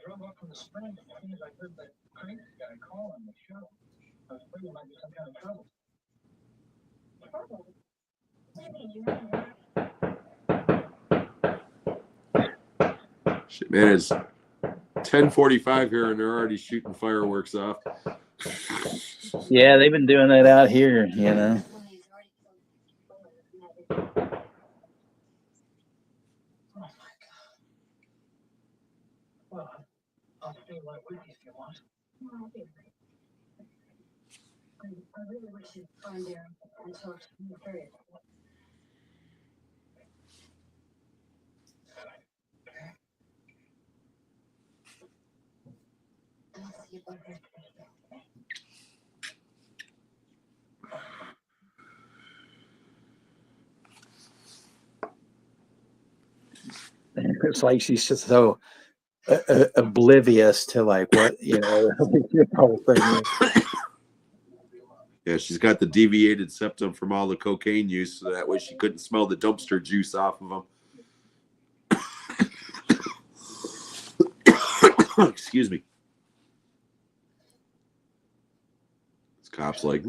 drove up from the spring as soon as I heard that crazy guy calling the show. I was afraid there might be some kind of trouble. Shit, man, it's 10:45 here, and they're already shooting fireworks off. Yeah, they've been doing that out here, Well, I'll stay right with you if you want. I really wish you'd find there and talk to me first. It's like she's just so oblivious to like what the whole thing is. Yeah, she's got the deviated septum from all the cocaine use, so that way she couldn't smell the dumpster juice off of them. Excuse me. This cop's like,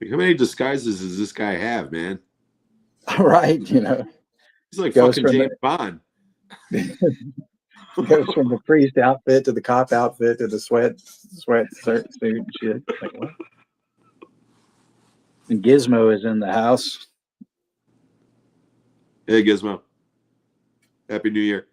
how many disguises does this guy have, man? Right, He's like Goes fucking from James Bond. Goes from the priest outfit to the cop outfit to the sweat suit and shit. Like, what? And Gizmo is in the house. Hey, Gizmo. Happy New Year.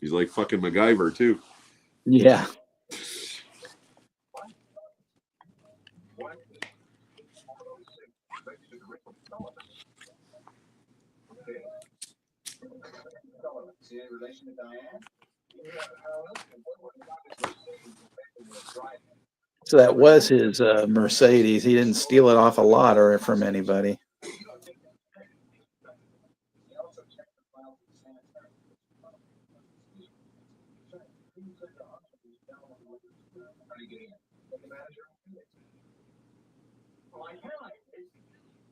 He's like fucking MacGyver too. Yeah. So that was his Mercedes. He didn't steal it off a lot or from anybody.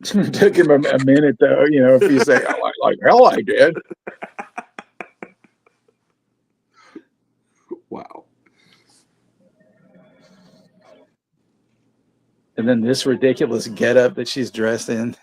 It took him a minute, though. You know, if you say, "Oh, like hell, I did." Wow. And then this ridiculous getup that she's dressed in.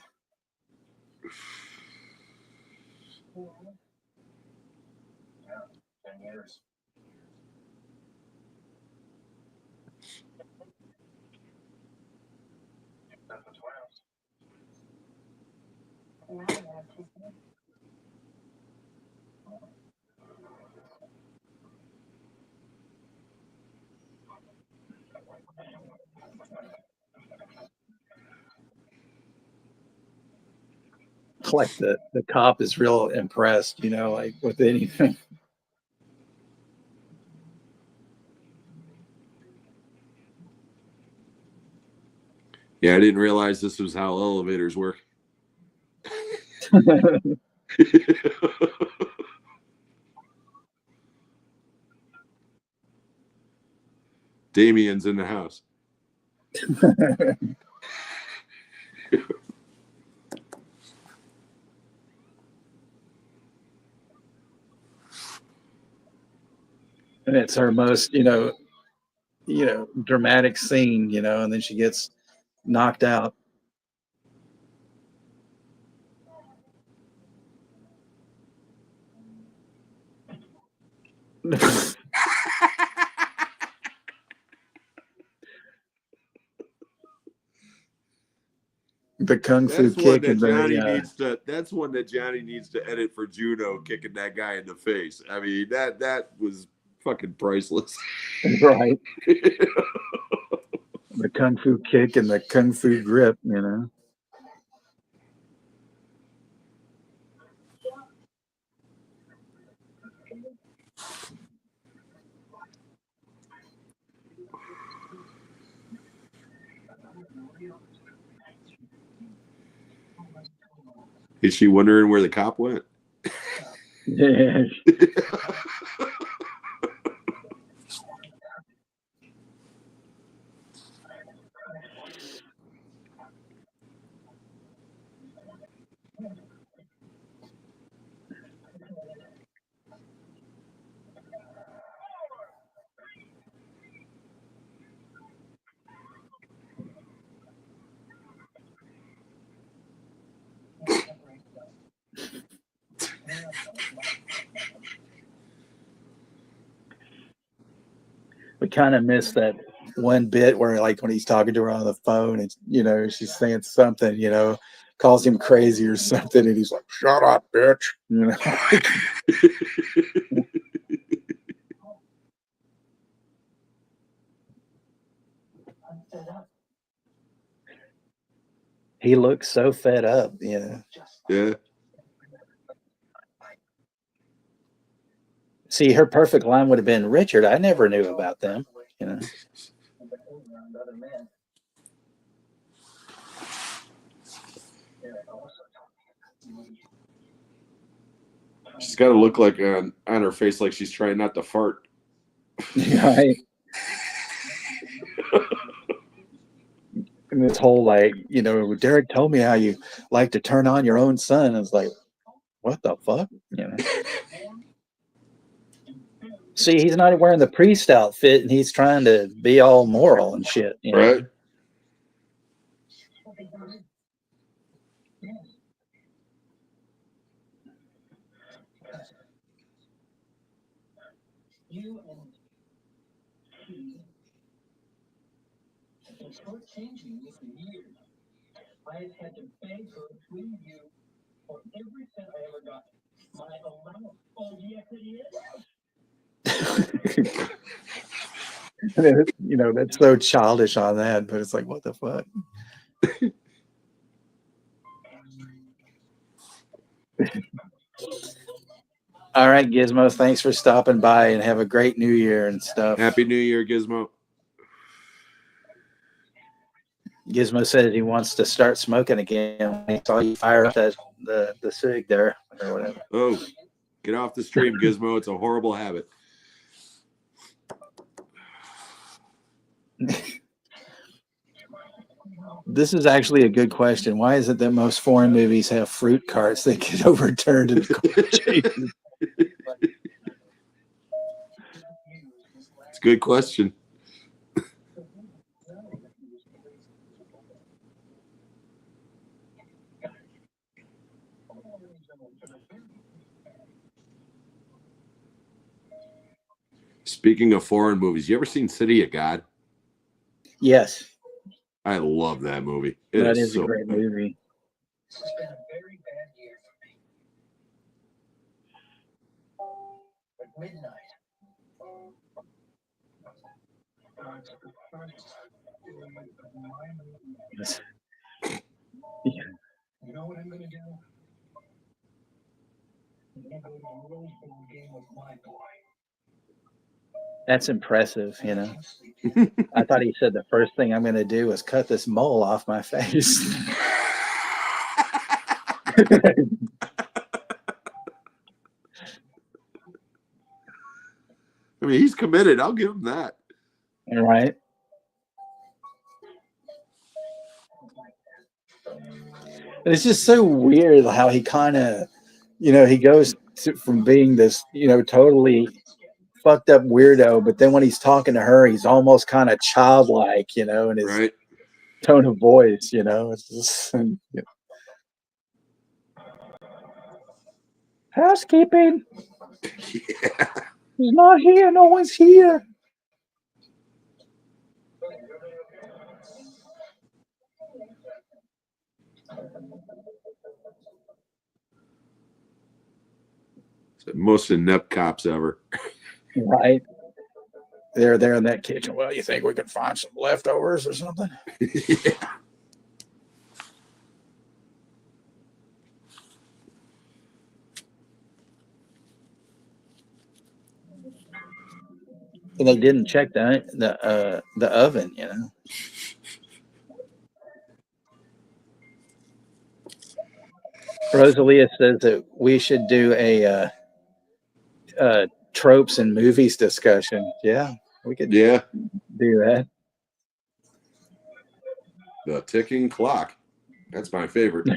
Like the cop is real impressed, you know, like with anything. Yeah, I didn't realize this was how elevators work. Damien's in the house. And it's her most, you know, dramatic scene, you know, and then she gets knocked out. The kung fu That's one kick that and Johnny the needs to. That's one that Johnny needs to edit for Juno, kicking that guy in the face. I mean, that was fucking priceless. right, the kung fu kick and the kung fu grip, you know. Is she wondering where the cop went? Yeah. We kind of missed that one bit where, like, when he's talking to her on the phone, and you know, she's saying something, you know, calls him crazy or something, and he's like, "Shut up, bitch," you know. He looks so fed up, you know. Yeah. See, her perfect line would have been, "Richard, I never knew about them," you know. She's got to look like on her face like she's trying not to fart. Right. And this whole, like, you know, Derek told me how you like to turn on your own son. It's like, what the fuck? You know. See, he's not wearing the priest outfit, and he's trying to be all moral and shit. You know? Right. You and he have been shortchanging me for years. I have had to beg her to leave you for every cent I ever got. My allowance. Oh, yes, it is. You know, that's so childish on that, but it's like, what the fuck? All right, Gizmo, thanks for stopping by and have a great new year and stuff. Happy New Year, Gizmo. Gizmo says he wants to start smoking again. He saw you fire up the cig there or whatever. Oh, get off the stream, Gizmo. It's a horrible habit. This is actually a good question. Why is it that most foreign movies have fruit carts that get overturned in court chases? It's a good question. Speaking of foreign movies, you ever seen City of God? Yes. I love that movie. That is a great movie. This has been a very bad year for me. At midnight. It's the first day of my movie. You know what I'm gonna do? I'm gonna go to a Rose Bowl game with my boy. That's impressive, you know. I thought he said the first thing I'm going to do is cut this mole off my face. I mean, he's committed. I'll give him that. All right. But it's just so weird how he kind of, you know, he goes from being this, you know, totally fucked up weirdo, but then when he's talking to her, he's almost kind of childlike, you know, in his tone of voice, you know. It's just you know. Housekeeping. Yeah. He's not here. No one's here. Most inept cops ever. Right. They're there in that kitchen. Well, you think we could find some leftovers or something? Yeah. And they didn't check the oven, you know. Rosalia says that we should do a tropes and movies discussion. Yeah, we could. Yeah, do that. The ticking clock. That's my favorite.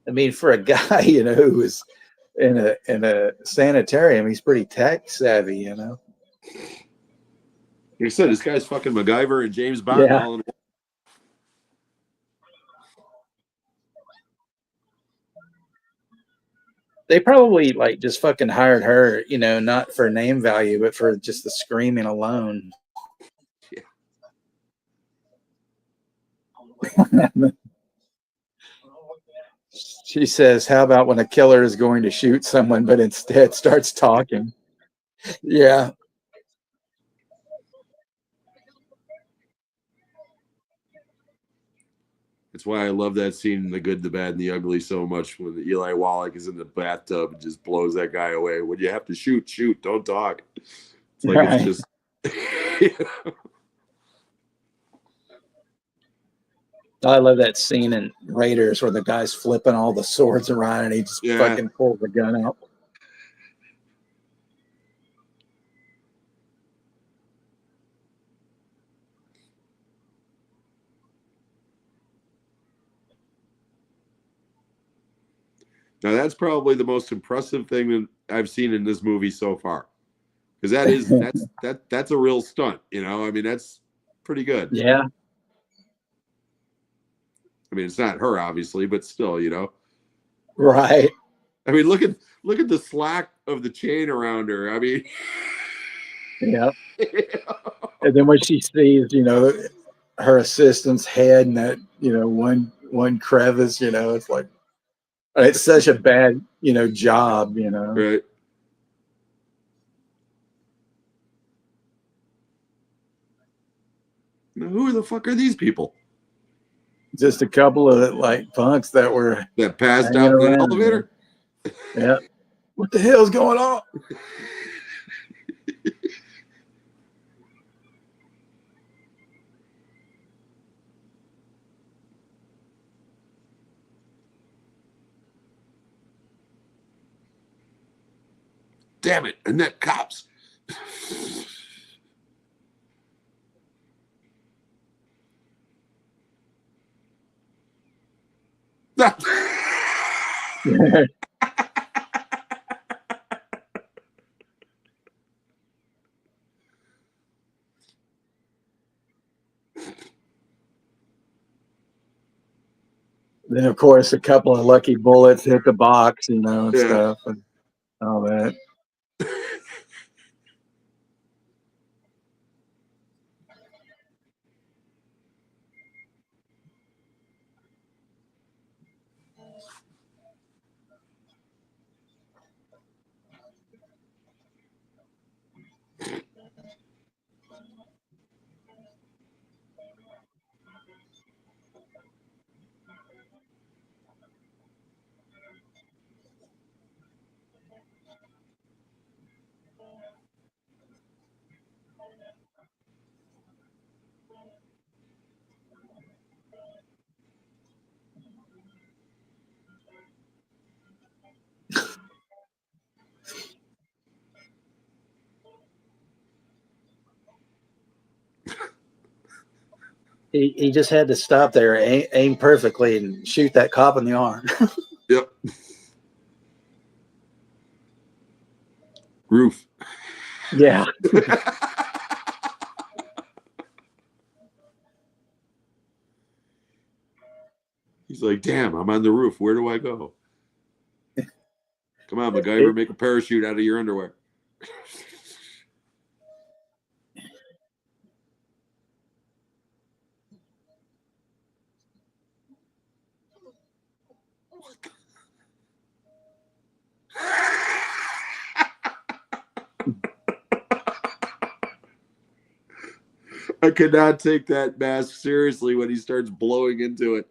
I mean, for a guy, you know, who was in a sanitarium, he's pretty tech savvy, you know. Like I said, this guy's fucking MacGyver and James Bond. Yeah. All in one. They probably like just fucking hired her, you know, not for name value, but for just the screaming alone. Yeah. She says, how about when a killer is going to shoot someone, but instead starts talking? Yeah. That's why I love that scene in The Good, the Bad, and the Ugly so much when Eli Wallach is in the bathtub and just blows that guy away. When you have to shoot, shoot, don't talk. It's like Right. it's just I love that scene in Raiders where the guy's flipping all the swords around and he just fucking pulls the gun out. Now that's probably the most impressive thing that I've seen in this movie so far, because that's a real stunt. You know, I mean that's pretty good. Yeah. I mean, it's not her obviously, but still, you know. Right. I mean, look at the slack of the chain around her. I mean, Yeah. And then when she sees, her assistant's head and that, one crevice, it's like, it's such a bad, job, right. Now, who the fuck are these people? Just a couple of like punks that were passed hanging out in an around, elevator. Yeah. What the hell's going on? Damn it, Annette Cops. Then of course a couple of lucky bullets hit the box, and Yeah. stuff and all that. He just had to stop there, aim perfectly, and shoot that cop in the arm. Yep. Roof. Yeah. He's like, damn, I'm on the roof. Where do I go? Come on, MacGyver, make a parachute out of your underwear. I could not take that mask seriously when he starts blowing into it.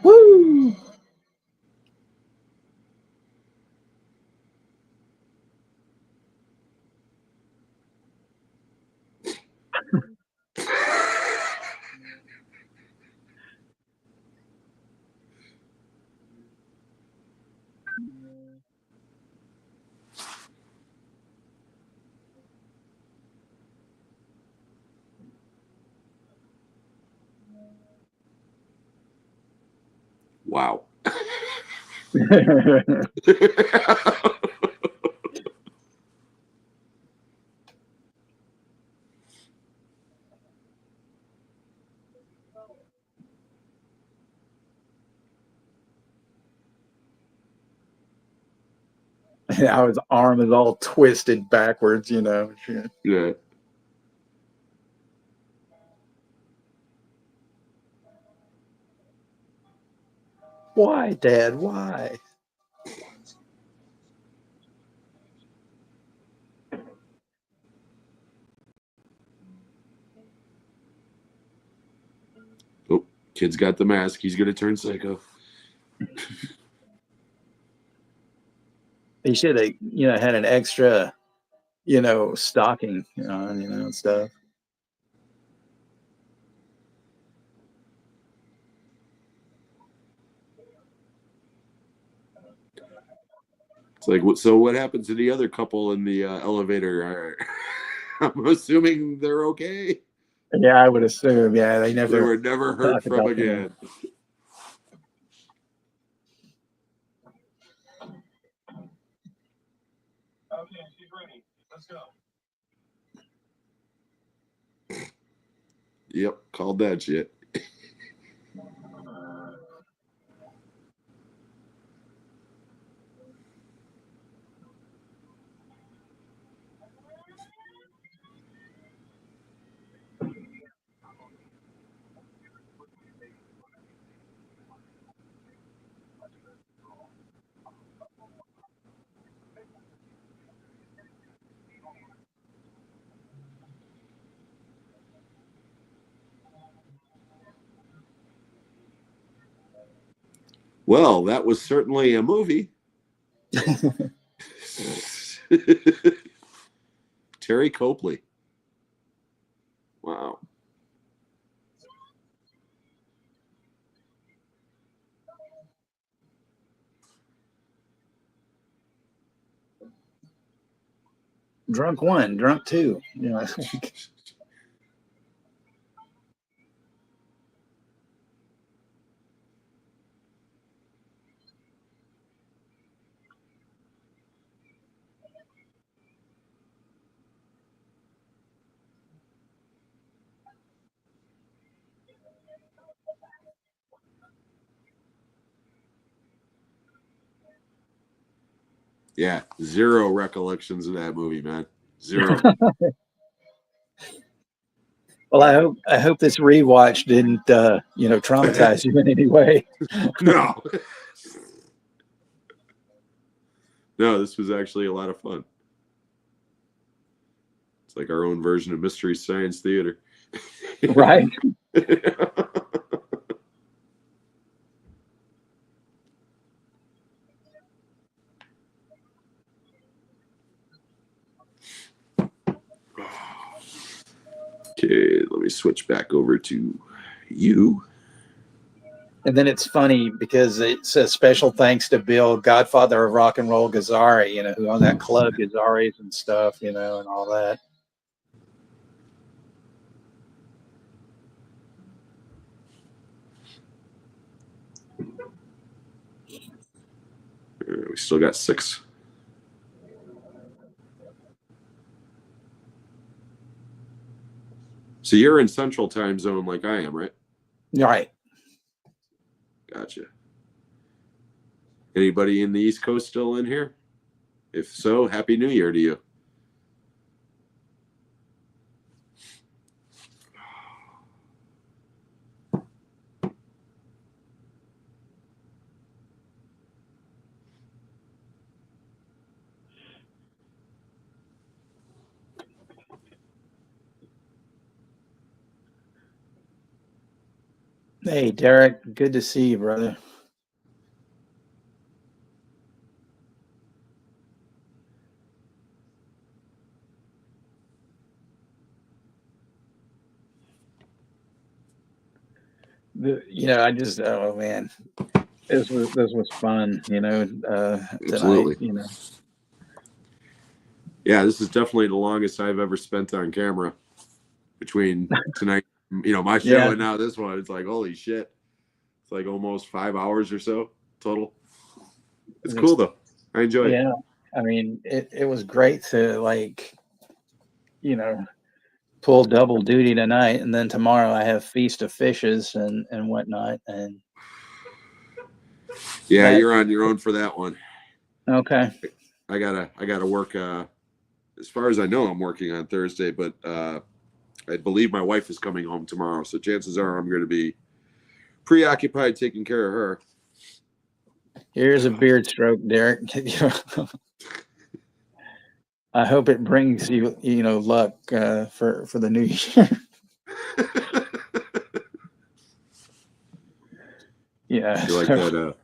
Woo! Wow. Now his arm is all twisted backwards, Shit. Yeah. Why, Dad? Why? Oh, kid's got the mask. He's gonna turn psycho. He should have, had an extra, stocking on, and stuff. It's like, so what happened to the other couple in the elevator? I'm assuming they're okay. Yeah, I would assume. Yeah, they They were never heard talk from about again. Okay, she's ready. Let's go. Yep, called that shit. Well, that was certainly a movie. Terry Copley. Wow. Drunk 1, drunk 2. Yeah, zero recollections of that movie, man. Zero. Well, I hope this rewatch didn't, traumatize you in any way. No. No, this was actually a lot of fun. It's like our own version of Mystery Science Theater. Right. Okay, let me switch back over to you. And then it's funny because it says special thanks to Bill, Godfather of Rock and Roll Gazzari, who owned that club, Gazzari's and stuff, and all that. We still got 6. So you're in Central Time Zone like I am, right? Right. Gotcha. Anybody in the East Coast still in here? If so, Happy New Year to you. Hey, Derek, good to see you, brother. I just, oh man, this was fun, Absolutely. tonight, Yeah, this is definitely the longest I've ever spent on camera between tonight, my show Yeah. and now this one. It's like, holy shit. It's like almost 5 hours or so total. It's cool though. I enjoy it. Yeah. I mean, it was great to pull double duty tonight. And then tomorrow I have Feast of Fishes and whatnot. And Yeah, you're on your own for that one. okay. I gotta work. As far as I know, I'm working on Thursday, but I believe my wife is coming home tomorrow, so chances are I'm going to be preoccupied taking care of her. Here's a beard stroke, Derek. I hope it brings you, luck for the new year. Yeah. You like that?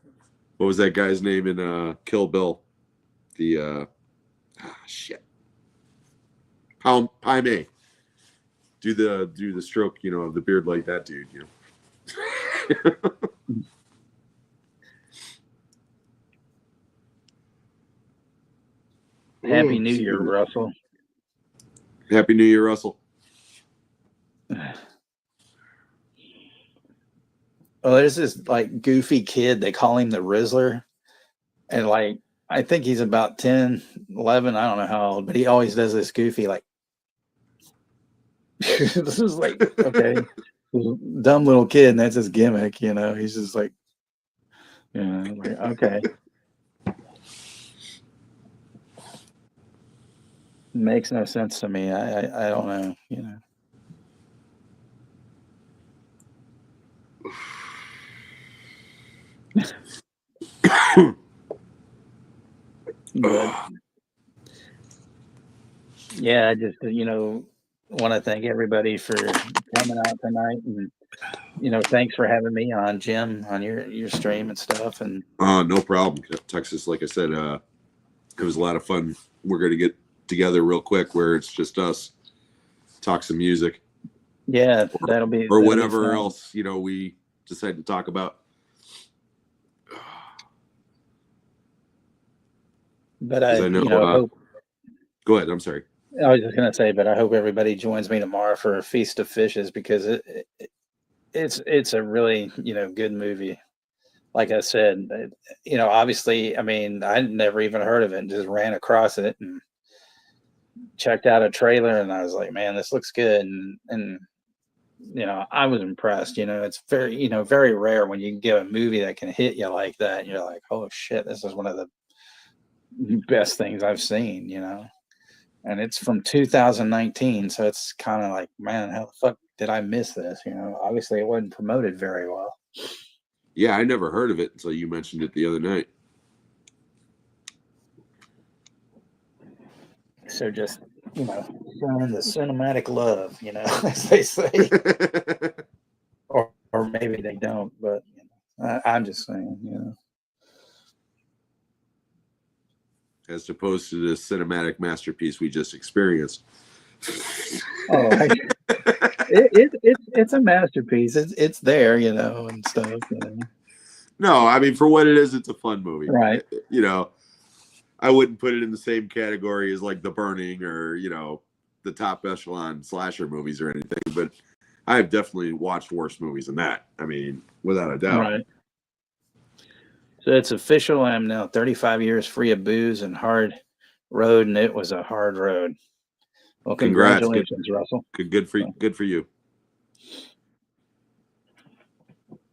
What was that guy's name in Kill Bill? The shit. Pai Mei. Do the stroke, of the beard like that dude. Happy New Year, Russell. Happy New Year, Russell. Well, there's this like goofy kid. They call him the Rizzler. And like, I think he's about 10, 11. I don't know how old, but he always does this goofy, like, this is like, okay, dumb little kid. And that's his gimmick, he's just like, like, okay. Makes no sense to me. I don't know, But, yeah, I just want to thank everybody for coming out tonight, and thanks for having me on, Jim, on your stream and stuff. And no problem, Texas. Like I said, it was a lot of fun. We're gonna get together real quick where it's just us, talk some music. Yeah, that'll be whatever else we decide to talk about. But I know, hope, go ahead. I'm sorry. I was just gonna say, but I hope everybody joins me tomorrow for a Feast of Fishes, because it's a really good movie. Like I said, obviously, I mean, I never even heard of it, and just ran across it and checked out a trailer, and I was like, man, this looks good, and I was impressed. It's very very rare when you can get a movie that can hit you like that, and you're like, oh shit, this is one of the best things I've seen, and it's from 2019, so it's kind of like, man, how the fuck did I miss this? Obviously it wasn't promoted very well. Yeah, I never heard of it until you mentioned it the other night. So just showing the cinematic love, as they say. or maybe they don't, but I'm just saying, as opposed to the cinematic masterpiece we just experienced. Oh, it's a masterpiece. It's there, and stuff. No, I mean, for what it is, it's a fun movie, right? I wouldn't put it in the same category as like The Burning or the top echelon slasher movies or anything, but I've definitely watched worse movies than that. I mean, without a doubt. Right. So it's official. I'm now 35 years free of booze and hard road, and it was a hard road. Well, congratulations, Russell. Good for you. Good for you.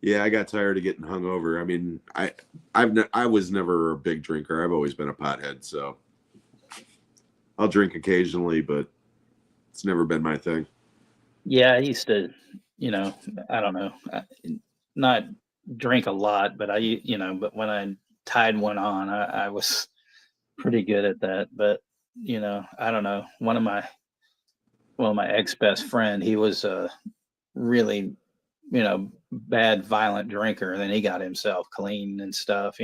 Yeah, I got tired of getting hungover. I mean, I was never a big drinker. I've always been a pothead, so I'll drink occasionally, but it's never been my thing. Yeah, I used to, I don't know, not drink a lot, but but when I tied one on, I was pretty good at that. But I don't know. One of my ex best friend, he was a really bad violent drinker, and then he got himself clean and stuff.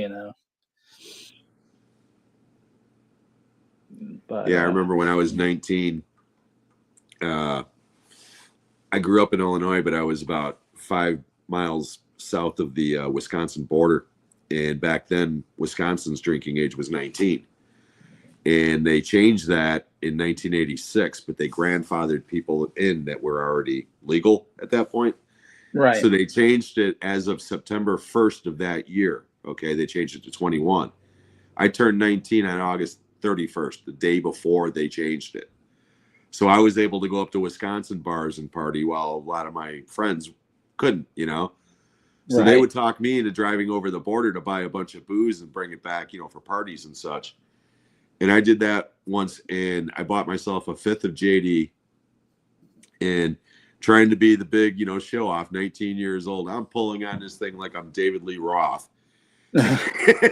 But yeah, I remember when I was 19. I grew up in Illinois, but I was about 5 miles south of the Wisconsin border. And back then, Wisconsin's drinking age was 19. And they changed that in 1986, but they grandfathered people in that were already legal at that point. Right. So they changed it as of September 1st of that year. Okay, they changed it to 21. I turned 19 on August 31st, the day before they changed it. So I was able to go up to Wisconsin bars and party while a lot of my friends couldn't, So they would talk me into driving over the border to buy a bunch of booze and bring it back, for parties and such. And I did that once, and I bought myself a 5th of JD, and trying to be the big, show off, 19 years old. I'm pulling on this thing like I'm David Lee Roth.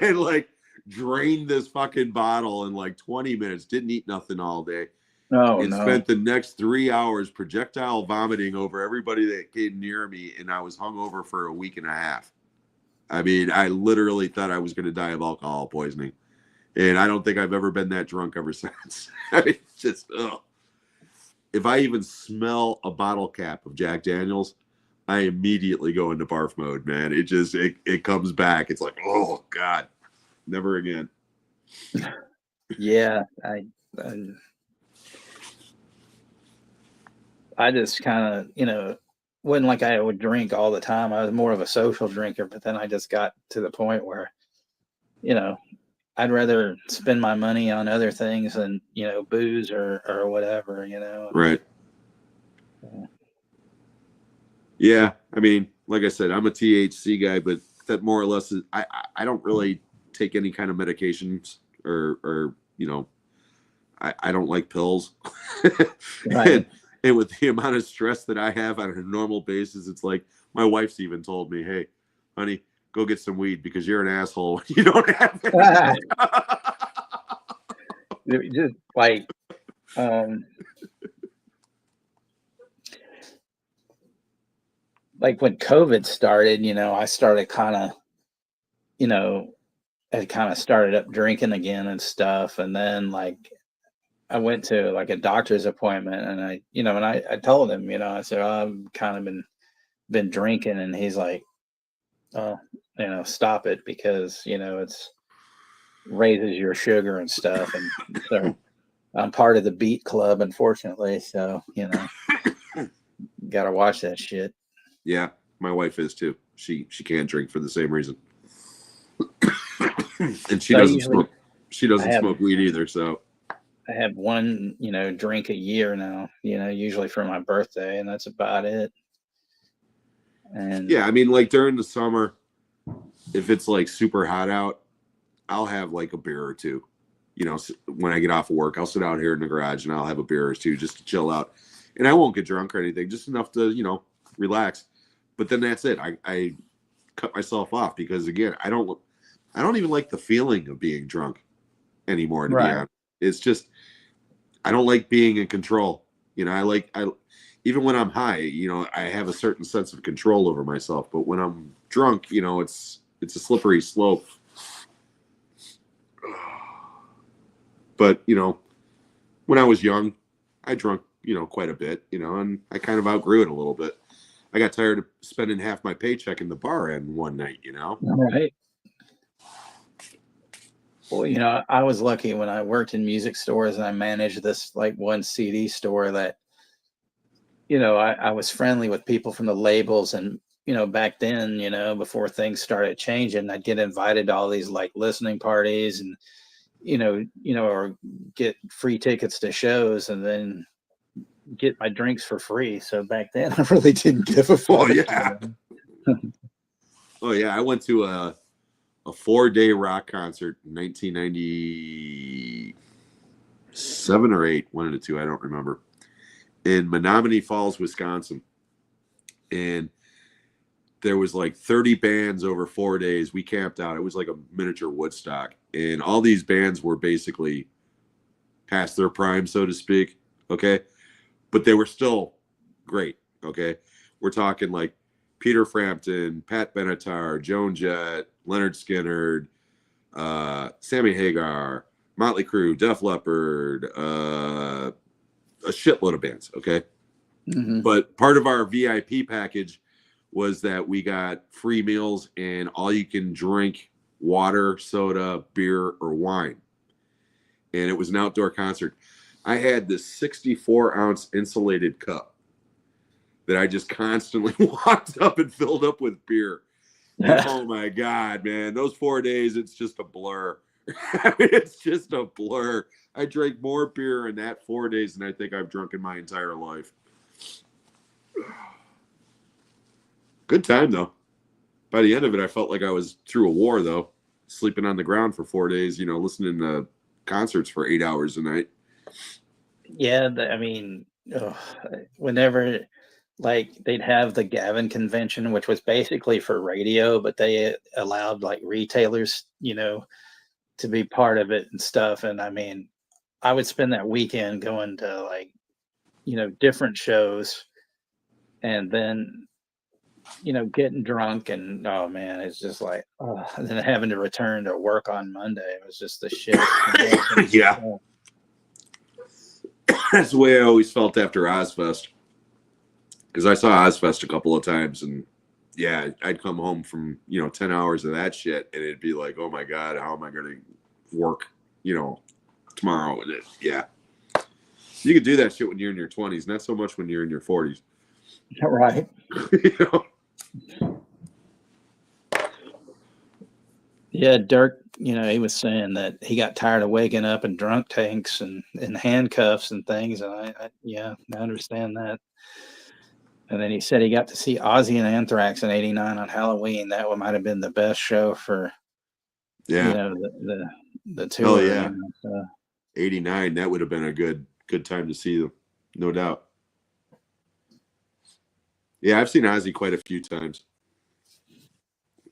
and like drained this fucking bottle in like 20 minutes. Didn't eat nothing all day. Oh, And no. spent the next 3 hours projectile vomiting over everybody that came near me, and I was hungover for a week and a half. I mean, I literally thought I was going to die of alcohol poisoning, and I don't think I've ever been that drunk ever since. I mean, just ugh. If I even smell a bottle cap of Jack Daniels, I immediately go into barf mode, man. It just it comes back. It's like, oh God, never again. Yeah, I just kind of, wasn't like I would drink all the time. I was more of a social drinker, but then I just got to the point where, I'd rather spend my money on other things than, booze or whatever, Right. Yeah. I mean, like I said, I'm a THC guy, but that more or less is, I don't really take any kind of medications or I don't like pills. Right. And with the amount of stress that I have on a normal basis, it's like my wife's even told me, hey, honey, go get some weed because you're an asshole. You don't have it. Just like, like when COVID started, I started had kind of started up drinking again and stuff. And then like, I went to like a doctor's appointment and I told him, I said, I've kind of been drinking, and he's like, oh, stop it because, it's raises your sugar and stuff. And so I'm part of the Beat Club, unfortunately. So, got to watch that shit. Yeah. My wife is too. She can't drink for the same reason. And she doesn't smoke. She doesn't smoke weed either. So I have one, drink a year now, usually for my birthday, and that's about it. And yeah, I mean, like during the summer, if it's like super hot out, I'll have like a beer or two. When I get off of work, I'll sit out here in the garage and I'll have a beer or two just to chill out. And I won't get drunk or anything, just enough to, relax. But then that's it. I cut myself off because again, I don't even like the feeling of being drunk anymore, to be honest. It's just, I don't like being in control. Even when I'm high, I have a certain sense of control over myself. But when I'm drunk, it's a slippery slope. But, when I was young, I drunk, quite a bit, and I kind of outgrew it a little bit. I got tired of spending half my paycheck in the bar end one night, All right. Well, I was lucky when I worked in music stores and I managed this like one CD store that, I was friendly with people from the labels, and, back then, before things started changing, I'd get invited to all these like listening parties and, or get free tickets to shows and then get my drinks for free. So back then I really didn't give a fuck. Oh yeah. Oh yeah. I went to a 4-day rock concert in 1997 or 8, one of the two, I don't remember, in Menominee Falls, Wisconsin. And there was like 30 bands over 4 days. We camped out. It was like a miniature Woodstock. And all these bands were basically past their prime, so to speak. Okay. But they were still great. Okay. We're talking like Peter Frampton, Pat Benatar, Joan Jett, Leonard Skinner, Sammy Hagar, Motley Crue, Def Leppard, a shitload of bands. Okay. Mm-hmm. But part of our VIP package was that we got free meals and all you can drink water, soda, beer, or wine. And it was an outdoor concert. I had this 64-ounce insulated cup that I just constantly walked up and filled up with beer. Oh my God, man. Those 4 days, it's just a blur. It's just a blur. I drank more beer in that 4 days than I think I've drunk in my entire life. Good time, though. By the end of it, I felt like I was through a war, though. Sleeping on the ground for 4 days, listening to concerts for 8 hours a night. Yeah, I mean, whenever like they'd have the Gavin convention, which was basically for radio, but they allowed like retailers, to be part of it and stuff. And I mean, I would spend that weekend going to like, different shows, and then, getting drunk, and oh man, it's just like, and then having to return to work on Monday. It was just the shit. Yeah. That's the way I always felt after Ozfest. Because I saw Ozfest a couple of times, and yeah, I'd come home from 10 hours of that shit, and it'd be like, oh my god, how am I going to work tomorrow? And yeah, you could do that shit when you're in your 20s, not so much when you're in your 40s. Right. Yeah, Dirk, he was saying that he got tired of waking up in drunk tanks and in handcuffs and things, and I understand that. And then he said he got to see Ozzy and Anthrax in '89 on Halloween. That one might have been the best show for, the tour. Oh yeah, 89. That would have been a good time to see them, no doubt. Yeah, I've seen Ozzy quite a few times,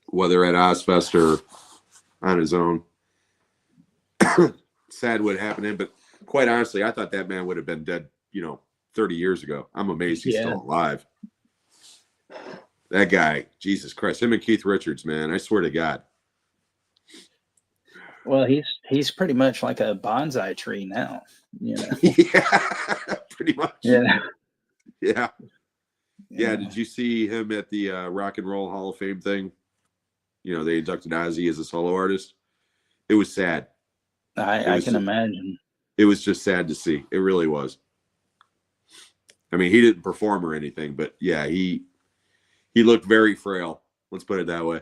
whether at Ozfest or on his own. Sad what happened to him, but quite honestly, I thought that man would have been dead, 30 years ago. I'm amazed he's still alive. That guy, Jesus Christ, him and Keith Richards, man, I swear to God. Well, he's pretty much like a bonsai tree now, Yeah, pretty much. Yeah. Yeah. Did you see him at the Rock and Roll Hall of Fame thing? They inducted Ozzy as a solo artist. It was sad. I can imagine. It was just sad to see. It really was. I mean, he didn't perform or anything, but yeah, he looked very frail. Let's put it that way.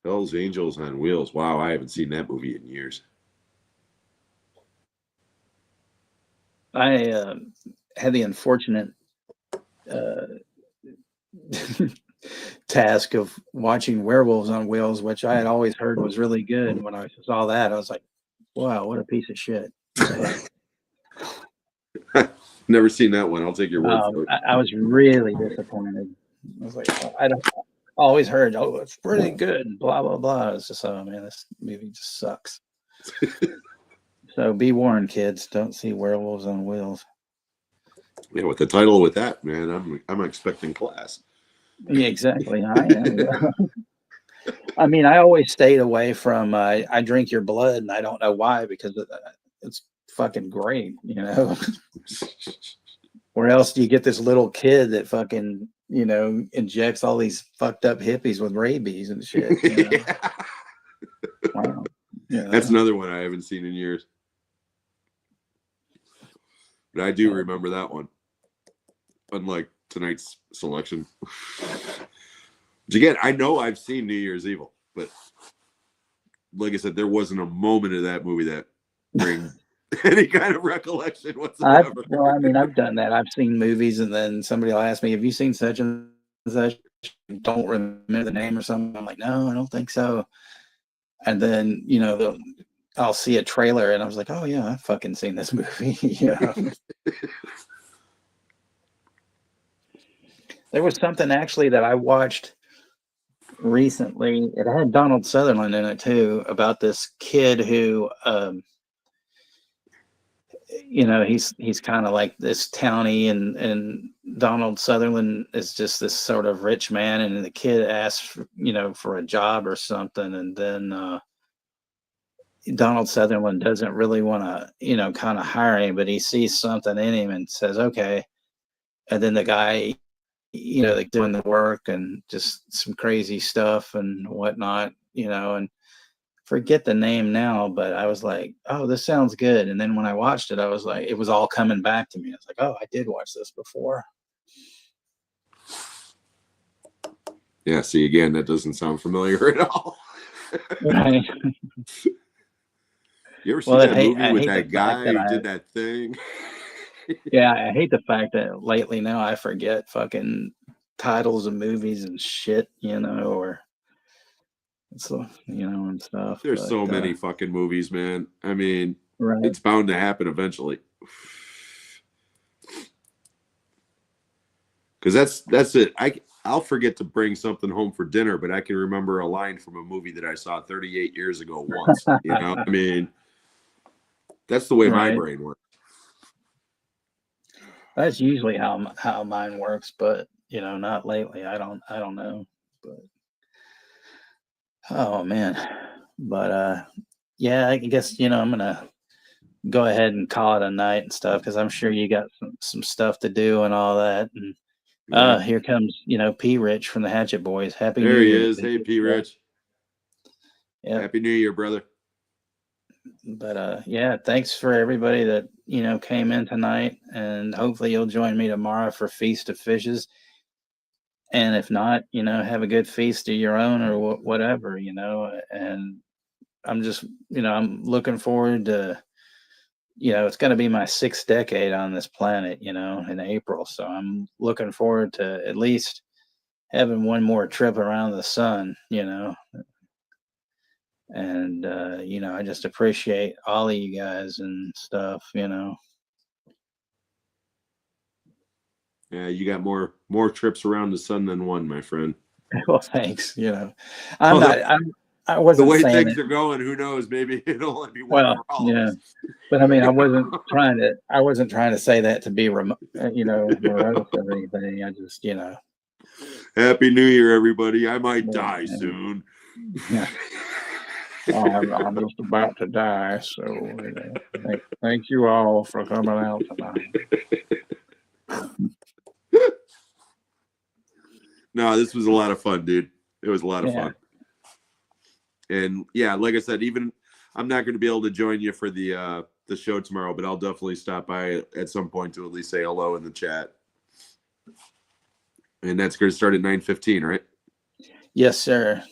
Hell's Angels on Wheels. Wow, I haven't seen that movie in years. I had the unfortunate task of watching Werewolves on Wheels, which I had always heard was really good. When I saw that, I was like, wow, what a piece of shit. Never seen that one. I'll take your word for it. I was really disappointed. I was like, I always heard, oh, it's pretty good, and blah, blah, blah. It's just, oh, man, this movie just sucks. So be warned, kids. Don't see Werewolves on Wheels. Yeah, with the title with that, man, I'm expecting class. Yeah, exactly. I am. I mean, I always stayed away from I Drink Your Blood, and I don't know why, because it's fucking great, Where else do you get this little kid that fucking, injects all these fucked up hippies with rabies and shit? Yeah. Wow. Yeah. That's another one I haven't seen in years. But I do remember that one. Unlike tonight's selection. Which again, I know I've seen New Year's Evil, but like I said, there wasn't a moment of that movie that brings any kind of recollection whatsoever. I've done that. I've seen movies, and then somebody will ask me, have you seen such and such? Don't remember the name or something. I'm like, no, I don't think so. And then, I'll see a trailer, and I was like, oh yeah, I've fucking seen this movie. There was something actually that I watched recently. It had Donald Sutherland in it too, about this kid who, he's kind of like this townie, and Donald Sutherland is just this sort of rich man, and the kid asks, for a job or something, and then Donald Sutherland doesn't really want to, kind of hire him, but he sees something in him and says, okay. And then the guy, like doing the work and just some crazy stuff and whatnot, and forget the name now, but I was like, oh, this sounds good. And then when I watched it, I was like, it was all coming back to me. I was like, oh, I did watch this before. Yeah, see, again, that doesn't sound familiar at all. Right. You ever see that movie with that guy who did that thing? Yeah, I hate the fact that lately now I forget fucking titles of movies and shit, or so, and stuff. There's so many fucking movies, man. I mean, right. It's bound to happen eventually. Because that's it. I'll forget to bring something home for dinner, but I can remember a line from a movie that I saw 38 years ago once. You know, I mean, that's the way my Right. brain works. That's usually how mine works, but not lately. I don't know. But oh man. But yeah, I guess I'm gonna go ahead and call it a night and stuff because I'm sure you got some stuff to do and all that. And Yeah. here comes P Rich from the Hatchet Boys. Happy There New he Year. is. Hey, P. Rich. Yep. Happy New Year, brother. But yeah, thanks for everybody that came in tonight, and hopefully you'll join me tomorrow for Feast of Fishes. And if not, have a good feast of your own or whatever, and I'm just, I'm looking forward to, it's going to be my 6th decade on this planet, in April. So I'm looking forward to at least having one more trip around the sun, and, I just appreciate all of you guys and stuff, Yeah, you got more trips around the sun than one, my friend. Well, thanks. I wasn't the way saying things it. are going. Who knows? Maybe it'll only be one Well, for all of yeah, us. but I mean, I wasn't trying to say that to be morose or anything. I just, Happy New Year, everybody. I might die soon. Yeah. I'm just about to die, so thank you all for coming out tonight. No, this was a lot of fun, dude. It was a lot of Yeah. fun. And yeah, like I said, even I'm not going to be able to join you for the show tomorrow, but I'll definitely stop by at some point to at least say hello in the chat. And that's going to start at 9:15, right? Yes, sir.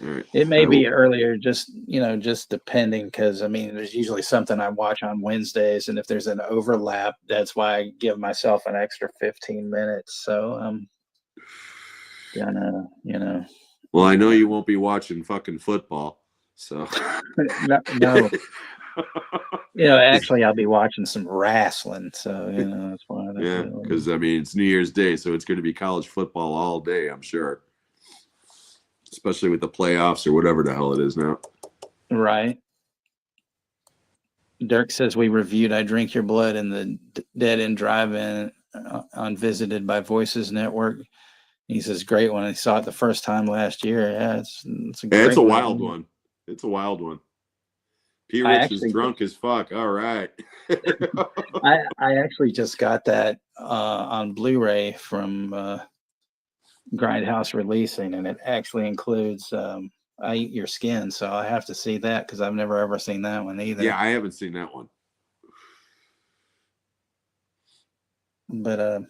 All right. It may be earlier, just depending, because I mean, there's usually something I watch on Wednesdays, and if there's an overlap, that's why I give myself an extra 15 minutes. So I'm gonna, Well, I know you won't be watching fucking football, so no. Actually, I'll be watching some wrestling, so that's why. Yeah, because I mean it's New Year's Day, so it's going to be college football all day, I'm sure. Especially with the playoffs or whatever the hell it is now. Right. Dirk says we reviewed "I Drink Your Blood" in the Dead End Drive-In on Visited by Voices Network. He says great one. I saw it the first time last year. Yeah, it's a great It's a wild one. It's a wild one. P. Rich is drunk as fuck. All right. I actually just got that on Blu-ray from Grindhouse Releasing, and it actually includes I Eat Your Skin, so I have to see that because I've never ever seen that one either. Yeah, I haven't seen that one. But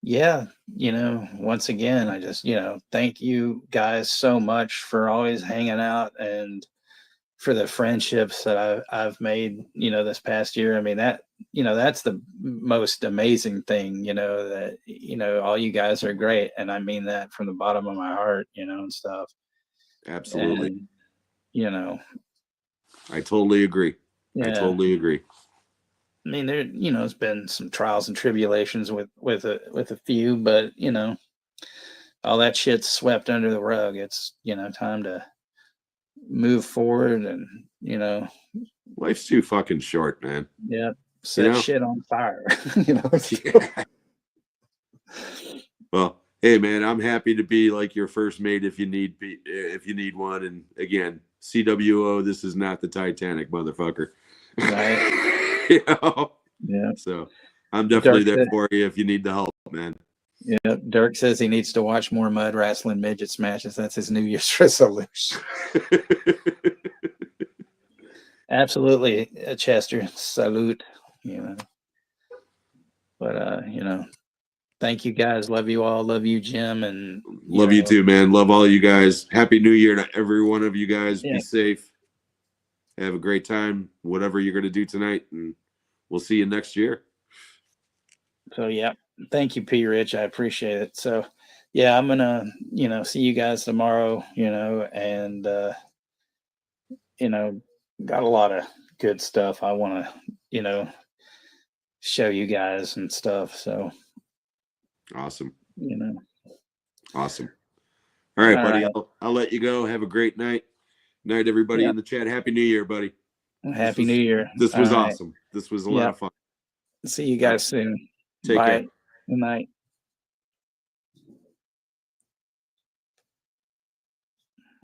yeah, once again, I just thank you guys so much for always hanging out and for the friendships that I've made this past year. I mean, that that's the most amazing thing, that all you guys are great, and I mean that from the bottom of my heart, and stuff. Absolutely. And, I totally agree. Yeah. I totally agree. I mean, there it's been some trials and tribulations with a few, but all that shit's swept under the rug. It's time to move forward, and life's too fucking short, man. Yeah, set shit on fire. Yeah. Well, hey man, I'm happy to be like your first mate if you need one. And again, CWO, this is not the Titanic, motherfucker. Right. Yeah. So I'm definitely there for you if you need the help, man. Yeah, Dirk says he needs to watch more mud wrestling midget matches. That's his New Year's resolution. Absolutely, Chester. Salute. But thank you guys. Love you all. Love you, Jim, and love you too, man. Love all you guys. Happy New Year to every one of you guys. Yeah. Be safe. Have a great time, whatever you're going to do tonight, and we'll see you next year. So yeah, thank you, P. Rich. I appreciate it. So yeah, I'm gonna see you guys tomorrow. And got a lot of good stuff I want to show you guys and stuff. So, Awesome. you know, Awesome. All right, All buddy. right. I'll let you go. Have a great night. Night, everybody Yeah. in the chat. Happy New Year, buddy. Happy New Year. This was All right. awesome. This was a lot of fun. See you guys soon. Take Bye. care. Good night.